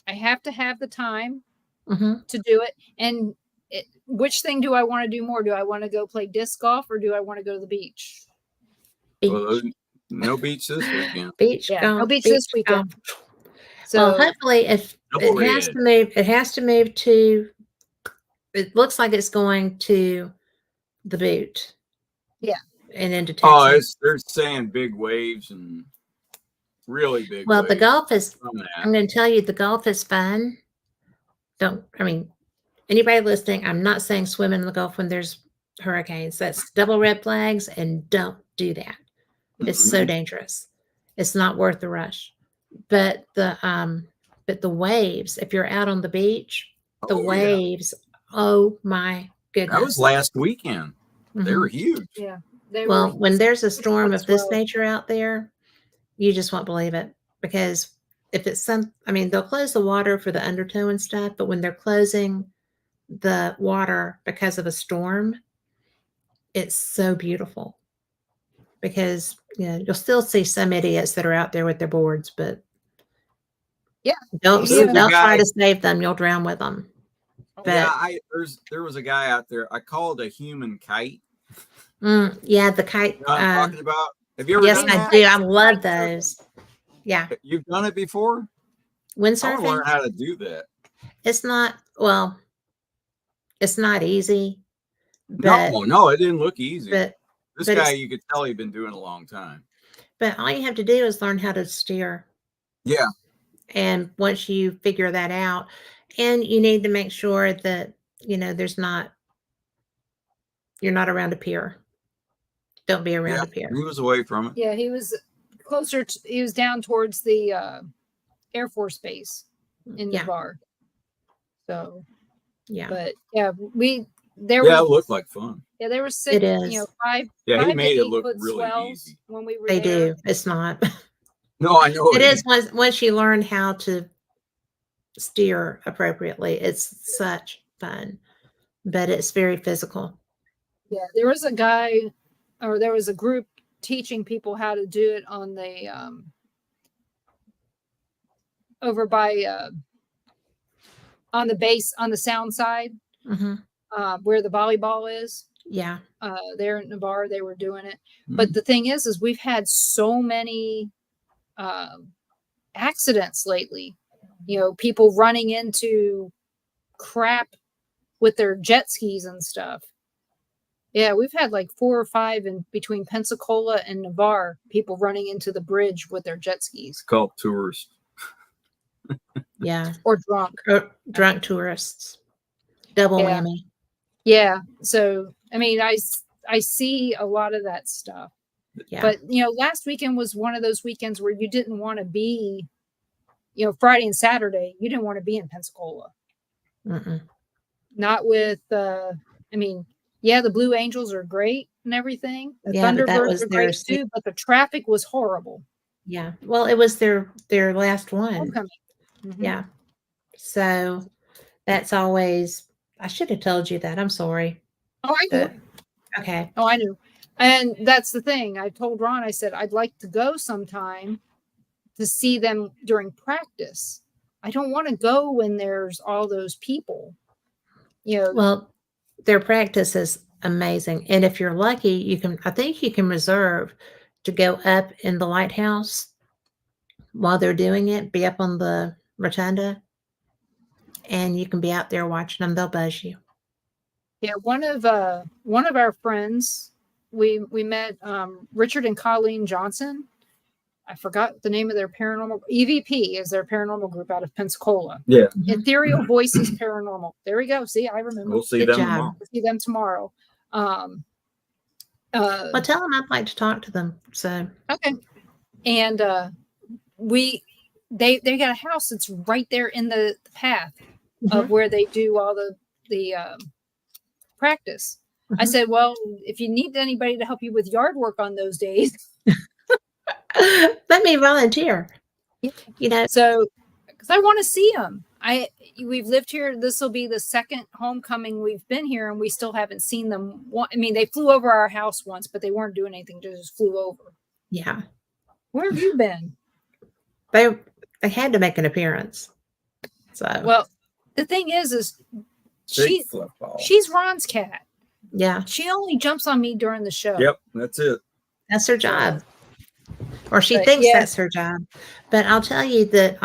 the time to do it. And which thing do I want to do more? Do I want to go play disc golf or do I want to go to the beach?
Well, no beach this weekend.
Beach,
yeah,
golf,
no beach this weekend.
Golf.
So
well, hopefully, if it has to move, it has to move to. It looks like it's going to the boot.
Yeah,
and into Texas.
They're saying big waves and really big.
Well,
waves.
the golf is. I'm going to tell you, the golf is fun. Anybody listening, I'm not saying swim in the Gulf when there's hurricanes. That's double red flags, and don't do that. It's so dangerous. It's not worth the rush. But the waves, if you're out on the beach, the waves, oh my goodness.
That was last weekend. They were huge.
Yeah.
When there's a storm of this nature out there, you just won't believe it. Because if it's they'll close the water for the undertow and stuff, but when they're closing the water because of a storm, it's so beautiful. Because you'll still see some idiots that are out there with their boards, but don't try to save them. You'll drown with them. But,
there was a guy out there. I called a human kite.
Yeah, the kite.
You know what I'm talking about? Have you ever?
Yes, I do. I love those. Yeah,
you've done it before.
Windsurfing.
I want to learn how to do that.
It's not it's not easy. But,
no, it didn't look easy.
But
this guy, you could tell he'd been doing it a long time.
But all you have to do is learn how to steer.
Yeah.
And once you figure that out, and you need to make sure that, you're not around a pier. Don't be around a pier.
He was away from it.
Yeah, he was closer. He was down towards the Air Force Base in Navarre. So, but it
looked like fun.
Yeah, they were 6,
it is.
5.
Yeah,
5
he made
to 8
it look
foot
really
swells
easy.
When we were
they
there.
do. It's not.
No, I know
it is. Once you learn how to steer appropriately, it's such fun, but it's very physical.
Yeah, there was a group teaching people how to do it on the over by on the base, on the sound side, where the volleyball is.
Yeah.
There in Navarre, they were doing it. But the thing is we've had so many accidents lately. People running into crap with their jet skis and stuff. Yeah, we've had like 4 or 5 in between Pensacola and Navarre, people running into the bridge with their jet skis.
It's called tourists.
Yeah.
Or drunk.
Drunk tourists. Double whammy.
Yeah. So, I see a lot of that stuff.
Yeah.
But, last weekend was one of those weekends where you didn't want to be, Friday and Saturday, you didn't want to be in Pensacola. Not with, the Blue Angels are great and everything. The Thunderbirds are great too, but the traffic was horrible.
Yeah. Well, it was their last one.
Homecoming.
Yeah. So that's always, I should have told you that. I'm sorry.
Oh, I knew.
Okay.
Oh, I knew. And that's the thing. I told Ron, I said, I'd like to go sometime to see them during practice. I don't want to go when there's all those people.
Well, their practice is amazing. And if you're lucky, I think you can reserve to go up in the lighthouse while they're doing it, be up on the rotunda. and you can be out there watching them. They'll buzz you.
Yeah, one of our friends, we met Richard and Colleen Johnson. I forgot the name of their paranormal. EVP is their paranormal group out of Pensacola.
Yeah.
Ethereal Voices Paranormal. There we go. See, I remember.
We'll see
Good
them
job.
tomorrow.
We'll see them tomorrow.
Well, tell them I'd like to talk to them. So
Okay. And they got a house that's right there in the path of where they do all the practice. I said, well, if you need anybody to help you with yard work on those days,
let me volunteer.
Yeah.
You know,
so because I want to see them. We've lived here. This will be the second homecoming we've been here, and we still haven't seen them. I mean, they flew over our house once, but they weren't doing anything. They just flew over.
yeah,
Where have you been?
they had to make an appearance. So
Well, the thing is
Big fluff ball.
she's Ron's cat.
yeah,
She only jumps on me during the show.
Yep, that's it.
that's her job, or she
But
thinks
yeah.
that's her job. But I'll tell you that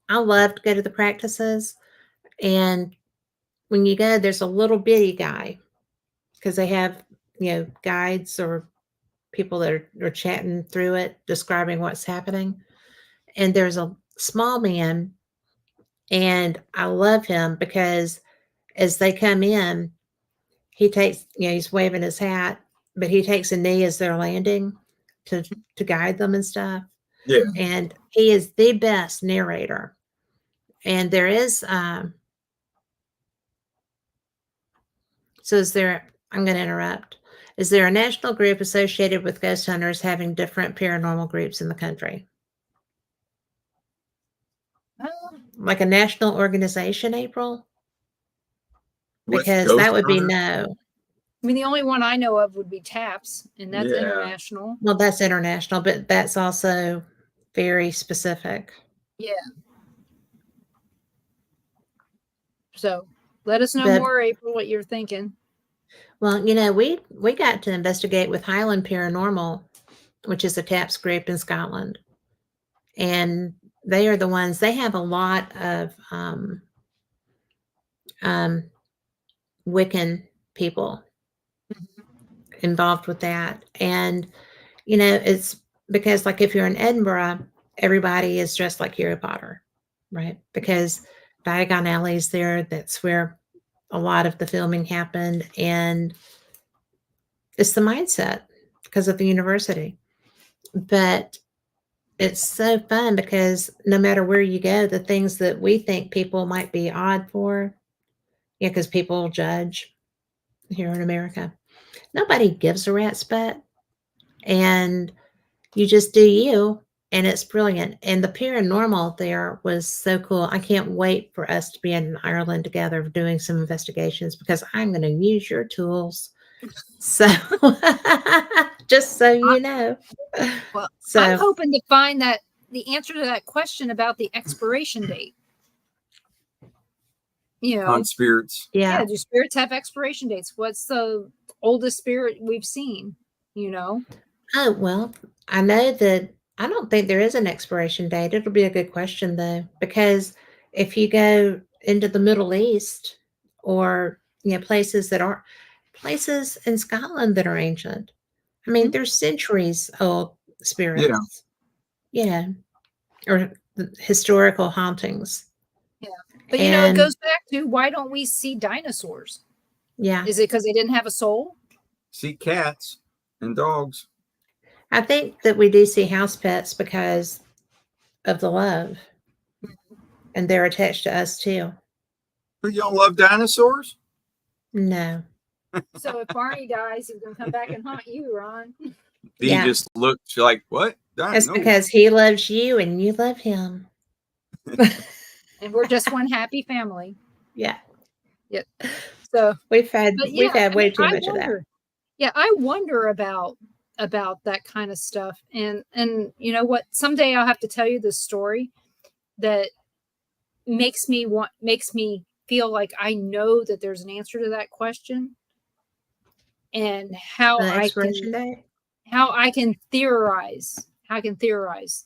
I love to go to the practices, and when you go, there's a little bitty guy because they have guides or people that are chatting through it, describing what's happening. And there's a small man, and I love him because as they come in, he takes, he's waving his hat, but he takes a knee as they're landing to guide them and stuff.
Yeah.
And he is the best narrator. And there is, so is there, I'm going to interrupt. Is there a national group associated with ghost hunters having different paranormal groups in the country? Like a national organization, April? Because that would be no.
I mean, the only one I know of would be TAPS, and that's international.
Well, that's international, but that's also very specific.
Yeah. So let us know more, April, what you're thinking.
Well, we got to investigate with Highland Paranormal, which is a TAPS group in Scotland. And they are the ones, they have a lot of Wiccan people involved with that. And, it's because like if you're in Edinburgh, everybody is dressed like Harry Potter, right? Because Diagon Alley is there. That's where a lot of the filming happened. And it's the mindset because of the university. But it's so fun because no matter where you go, the things that we think people might be odd for, because people judge here in America. Nobody gives a rat's butt. And you just do you. And it's brilliant. And the paranormal there was so cool. I can't wait for us to be in Ireland together doing some investigations because I'm going to use your tools. So just so you know.
Well,
so
I'm hoping to find the answer to that question about the expiration date.
On spirits.
Yeah. Do spirits have expiration dates? What's the oldest spirit we've seen?
Oh, well, I know that I don't think there is an expiration date. It'll be a good question, though, because if you go into the Middle East or, places in Scotland that are ancient, I mean, they're centuries old spirits, or historical hauntings.
Yeah. But, it goes back to why don't we see dinosaurs?
Yeah.
Is it because they didn't have a soul?
See cats and dogs.
I think that we do see house pets because of the love, and they're attached to us too.
But you don't love dinosaurs?
No.
So if Barney dies, he's going to come back and haunt you, Ron.
He just looked like, what?
That's because he loves you and you love him.
And we're just one happy family.
Yeah.
Yep. So
we've had way too much of that.
Yeah, I wonder about that kind of stuff. And you know what? Someday I'll have to tell you this story that makes me feel like I know that there's an answer to that question, and how I can theorize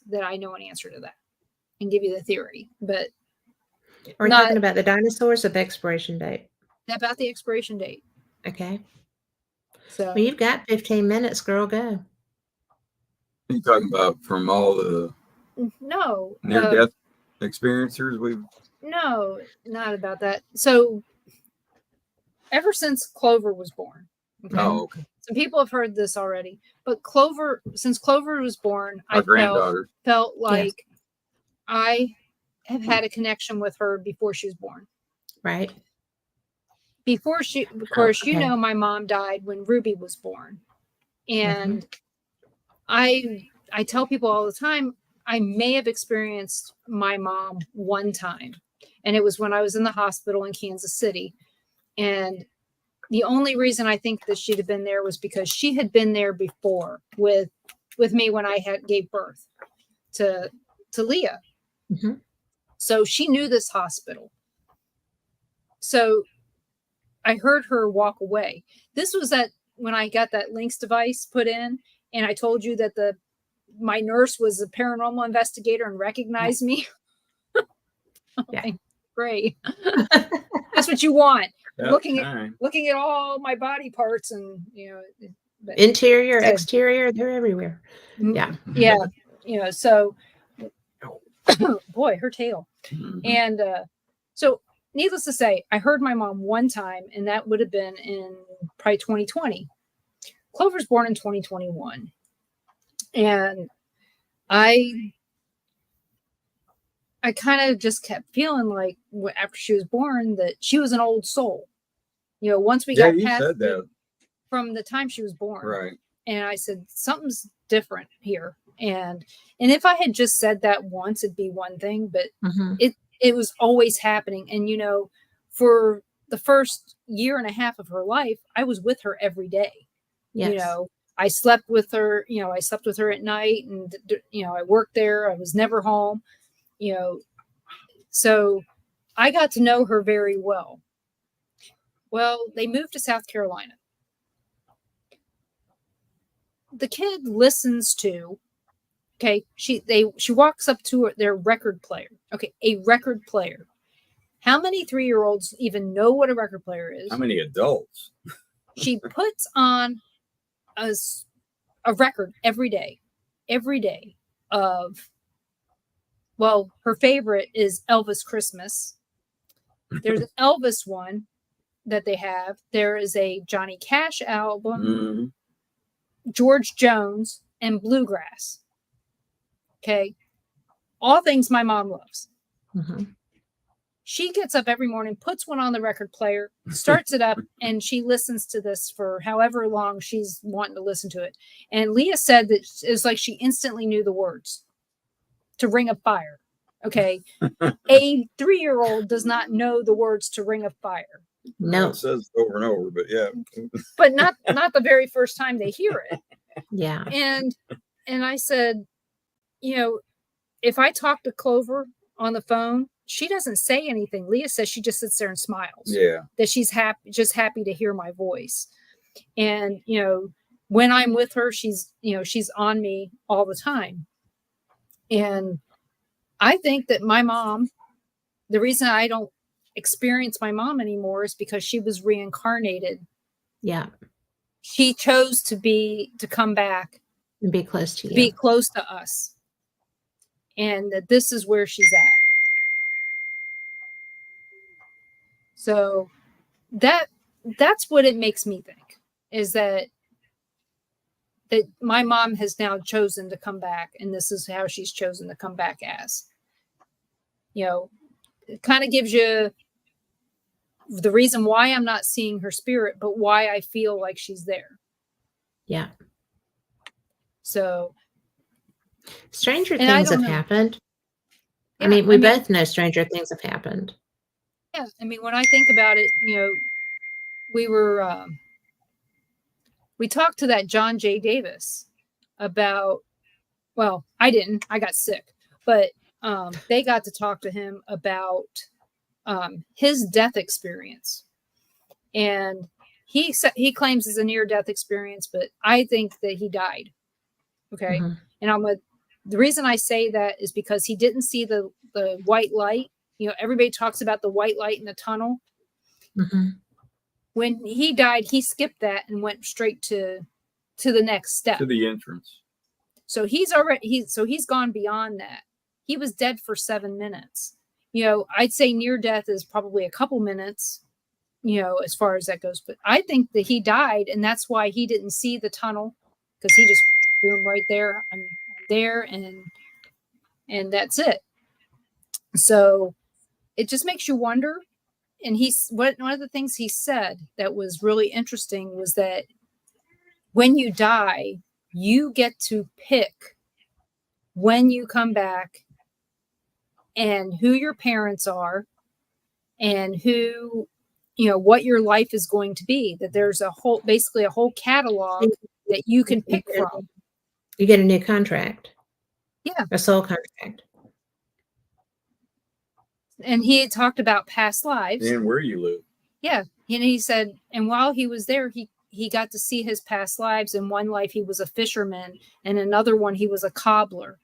that I know an answer to that and give you the theory. But
Are we
Not
talking about the dinosaurs or the expiration date?
about the expiration date.
Okay.
So
Well, you've got 15 minutes, girl. Go.
You talking about from all the
no,
near-death experiencers we've?
no, not about that. So ever since Clover was born, okay,
Oh, okay.
some people have heard this already, but since Clover was born,
My
I
granddaughter.
felt like I have had a connection with her before she was born.
Right.
Before of course,
okay.
my mom died when Ruby was born. And I tell people all the time, I may have experienced my mom one time. And it was when I was in the hospital in Kansas City. And the only reason I think that she'd have been there was because she had been there before with me when I gave birth to Leah.
Mm-hmm.
So she knew this hospital. So I heard her walk away. This was when I got that Lynx device put in, and I told you that my nurse was a paranormal investigator and recognized me.
Yeah.
Great. That's what you want.
Yep,
Looking at all my body parts and
interior, exterior, they're everywhere. Yeah.
Yeah. So boy, her tail.
Mm-hmm.
And so needless to say, I heard my mom one time, and that would have been in probably 2020. Clover's born in 2021. And I kind of just kept feeling like after she was born that she was an old soul. Once we got past that from the time she was born.
Right.
And I said, something's different here. And if I had just said that once, it'd be one thing, but it was always happening. And, for the first year and a half of her life, I was with her every day.
Yes.
I slept with her, I slept with her at night, and, I worked there. I was never home, so I got to know her very well. Well, they moved to South Carolina. The kid listens to, okay, she walks up to their record player. Okay, a record player. How many 3-year-olds even know what a record player is?
How many adults?
She puts on a record every day of, well, her favorite is Elvis Christmas. There's an Elvis one that they have. There is a Johnny Cash album, George Jones, and bluegrass. Okay. All things my mom loves. She gets up every morning, puts one on the record player, starts it up, and she listens to this for however long she's wanting to listen to it. And Leah said that it's like she instantly knew the words to Ring of Fire. Okay. A 3-year-old does not know the words to Ring of Fire.
No.
It says over and over, but yeah.
But not the very first time they hear it.
Yeah.
And I said, if I talk to Clover on the phone, she doesn't say anything. Leah says she just sits there and smiles.
Yeah.
That she's happy to hear my voice. And, when I'm with her, she's on me all the time. And I think that my mom, the reason I don't experience my mom anymore is because she was reincarnated.
Yeah.
She chose to come back
and be close to you.
Be close to us. And that this is where she's at. So that's what it makes me think, is that my mom has now chosen to come back, and this is how she's chosen to come back as. It kind of gives you the reason why I'm not seeing her spirit, but why I feel like she's there.
Yeah.
So
stranger things have happened. Yeah, we both know stranger things have happened.
Yeah. When I think about it, we talked to that John J. Davis about, well, I didn't, I got sick, but they got to talk to him about his death experience. And he claims it's a near-death experience, but I think that he died. Okay. And the reason I say that is because he didn't see the white light everybody talks about the white light in the tunnel.
Mm-hmm.
When he died, he skipped that and went straight to the next step.
To the entrance.
So he's gone beyond that. He was dead for 7 minutes. I'd say near death is probably a couple minutes, as far as that goes. But I think that he died, and that's why he didn't see the tunnel, because he just boom right there. I'm there, and that's it. So it just makes you wonder. And one of the things he said that was really interesting was that when you die, you get to pick when you come back and who your parents are and who, what your life is going to be, that there's basically a whole catalog that you can pick from.
You get a new contract.
Yeah.
A soul contract.
And he had talked about past lives.
And where you live.
Yeah. And he said, and while he was there, he got to see his past lives. In one life, he was a fisherman, and another one, he was a cobbler.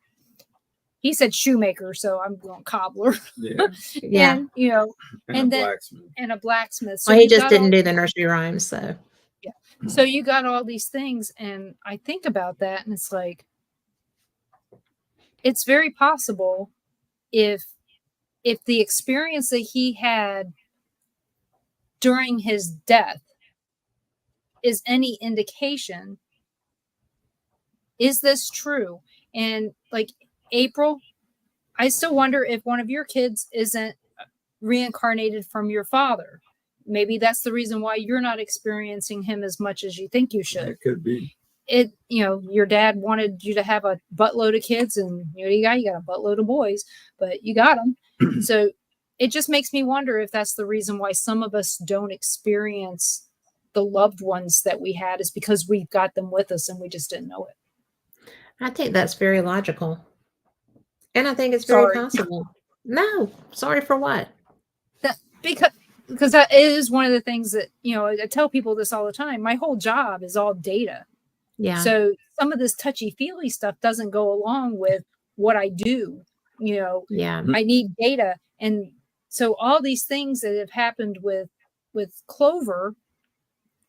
He said shoemaker, so I'm going cobbler.
Yeah.
Yeah.
And then
blacksmith.
And a blacksmith. So
well, he just didn't do the nursery rhymes, so.
Yeah. So you got all these things, and I think about that, and it's like, it's very possible if the experience that he had during his death is any indication, is this true? And like April, I still wonder if one of your kids isn't reincarnated from your father. Maybe that's the reason why you're not experiencing him as much as you think you should.
It could be.
Your dad wanted you to have a buttload of kids, and you got a buttload of boys, but you got them. So it just makes me wonder if that's the reason why some of us don't experience the loved ones that we had, is because we've got them with us and we just didn't know it. I
think that's very logical. And I think it's very possible. No, sorry for what?
Because that is one of the things that, I tell people this all the time. My whole job is all data.
Yeah.
So some of this touchy-feely stuff doesn't go along with what I do.
Yeah.
I need data. And so all these things that have happened with Clover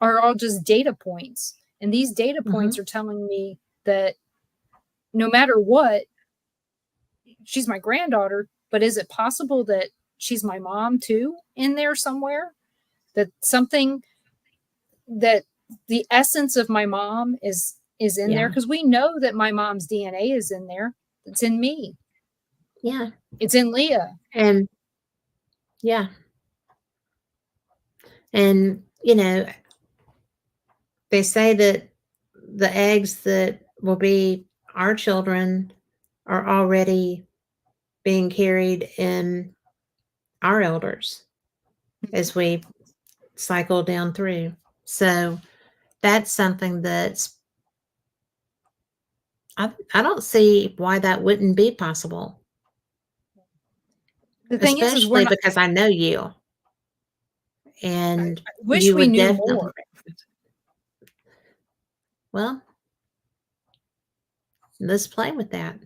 are all just data points. And these data points are telling me that no matter what, she's my granddaughter, but is it possible that she's my mom too in there somewhere? That something, that the essence of my mom is in there? Because we know that my mom's DNA is in there. It's in me.
Yeah.
It's in Leah.
And yeah. And, they say that the eggs that will be our children are already being carried in our elders as we cycle down through. So that's something that's, I don't see why that wouldn't be possible.
The thing
especially
is
because I know you. And
I wish we knew more.
Well, let's play with that.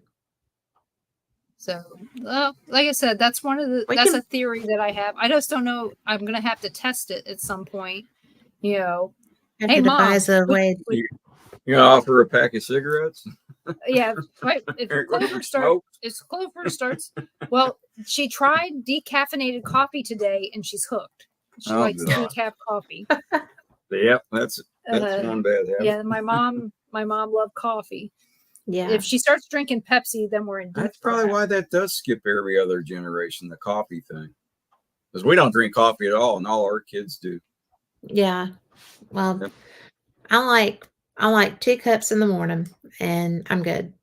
So, like I said, that's a theory that I have. I just don't know. I'm going to have to test it at some point. Hey, Mom,
you're going to offer a pack of cigarettes?
Yeah. Right. If Clover starts, well, she tried decaffeinated coffee today, and she's hooked. She likes decaf coffee.
Yep, that's one bad habit.
Yeah, my mom loved coffee.
Yeah.
If she starts drinking Pepsi, then we're in deep.
That's probably why that does skip every other generation, the coffee thing. Because we don't drink coffee at all, and all our kids do.
Yeah. Well, yep. I like 2 cups in the morning, and I'm good.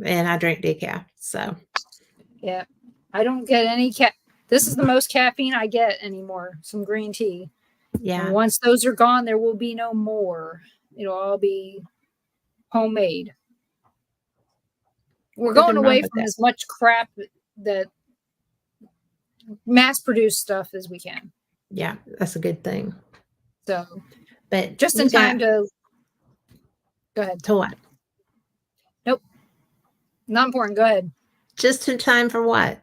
And I drink decaf, so.
Yeah. I don't get any This is the most caffeine I get anymore. Some green tea.
Yeah.
And once those are gone, there will be no more. It'll all be homemade. We're going away from as much crap that mass-produced stuff as we can.
Yeah, that's a good thing.
So,
but
just in time to go ahead.
To what?
Nope. Not important. Go ahead.
Just in time for what?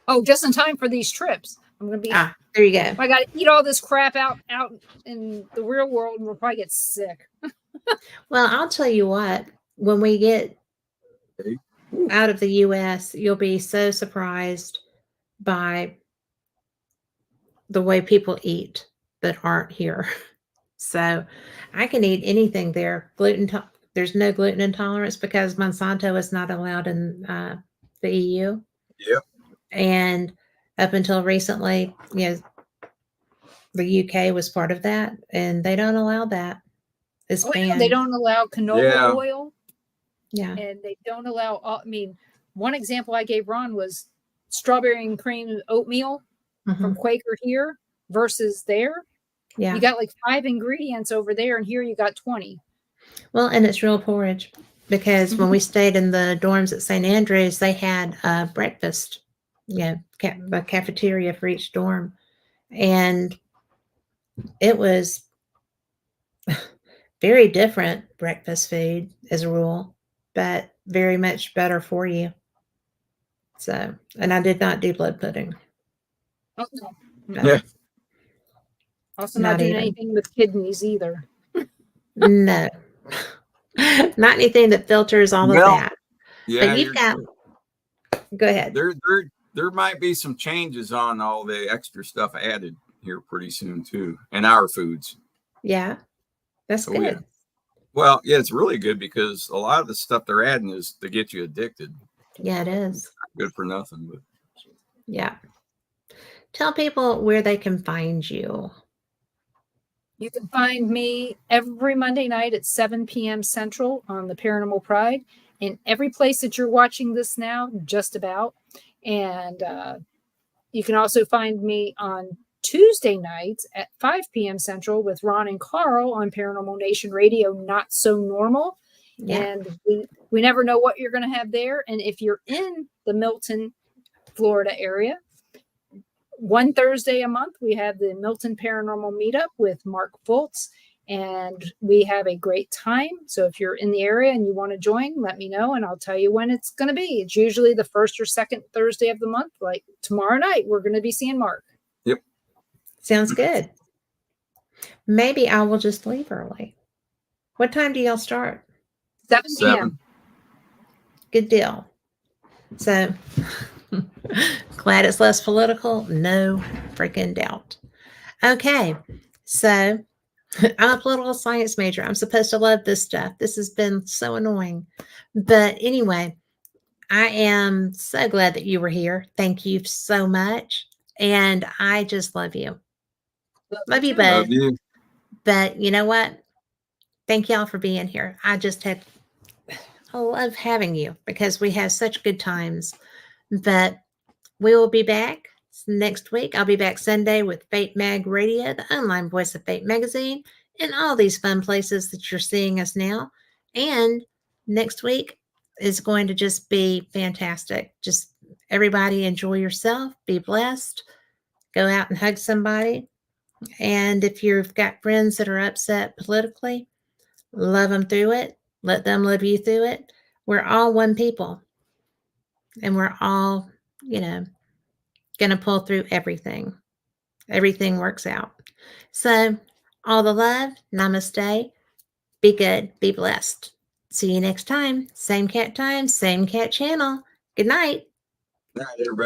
Oh, just in time for these trips. I'm gonna be.
There you go.
I got to eat all this crap out in the real world, and we'll probably get sick.
Well, I'll tell you what. When we get out of the U.S., you'll be so surprised by the way people eat that aren't here. So I can eat anything there. There's no gluten intolerance because Monsanto is not allowed in the EU.
Yep.
And up until recently, the UK was part of that, and they don't allow that. It's banned.
They don't allow canola oil.
Yeah.
And they don't allow, I mean, one example I gave Ron was strawberry and cream oatmeal from Quaker here versus there.
Yeah.
You got like 5 ingredients over there, and here you got 20.
Well, and it's real porridge because when we stayed in the dorms at St. Andrews, they had breakfast, a cafeteria for each dorm. And it was very different breakfast food as a rule, but very much better for you. So, and I did not do blood pudding.
Okay.
Yeah.
Also not doing anything with kidneys either.
No. Not anything that filters all of that.
Yeah.
But you've got, go ahead.
There might be some changes on all the extra stuff added here pretty soon too, in our foods.
Yeah. That's good.
Yeah. Well, yeah, it's really good because a lot of the stuff they're adding is to get you addicted.
Yeah, it is.
Good for nothing, but
yeah. Tell people where they can find you.
You can find me every Monday night at 7 p.m. Central on the Paranormal Pride, in every place that you're watching this now, just about. And you can also find me on Tuesday nights at 5 p.m. Central with Ron and Carl on Paranormal Nation Radio, Not So Normal. Yeah. And we never know what you're going to have there. And if you're in the Milton, Florida area, one Thursday a month, we have the Milton Paranormal Meetup with Mark Fultz, and we have a great time. So if you're in the area and you want to join, let me know, and I'll tell you when it's going to be. It's usually the first or second Thursday of the month. Like tomorrow night, we're going to be seeing Mark.
Yep.
Sounds good. Maybe I will just leave early. What time do y'all start?
7 p.m.
Good deal. So glad it's less political. No freaking doubt. Okay. So I'm a political science major. I'm supposed to love this stuff. This has been so annoying. But anyway, I am so glad that you were here. Thank you so much. And I just love you. Love you, bud.
Love you.
But you know what? Thank y'all for being here. I love having you because we have such good times. But we will be back next week. I'll be back Sunday with Fate Mag Radio, the online voice of Fate Magazine, and all these fun places that you're seeing us now. And next week is going to just be fantastic. Just everybody enjoy yourself, be blessed, go out and hug somebody. And if you've got friends that are upset politically, love them through it. Let them love you through it. We're all one people. And we're all, going to pull through everything. Everything works out. So, all the love, namaste. Be good, be blessed. See you next time. Same cat channel. Good night.
Good night, everybody.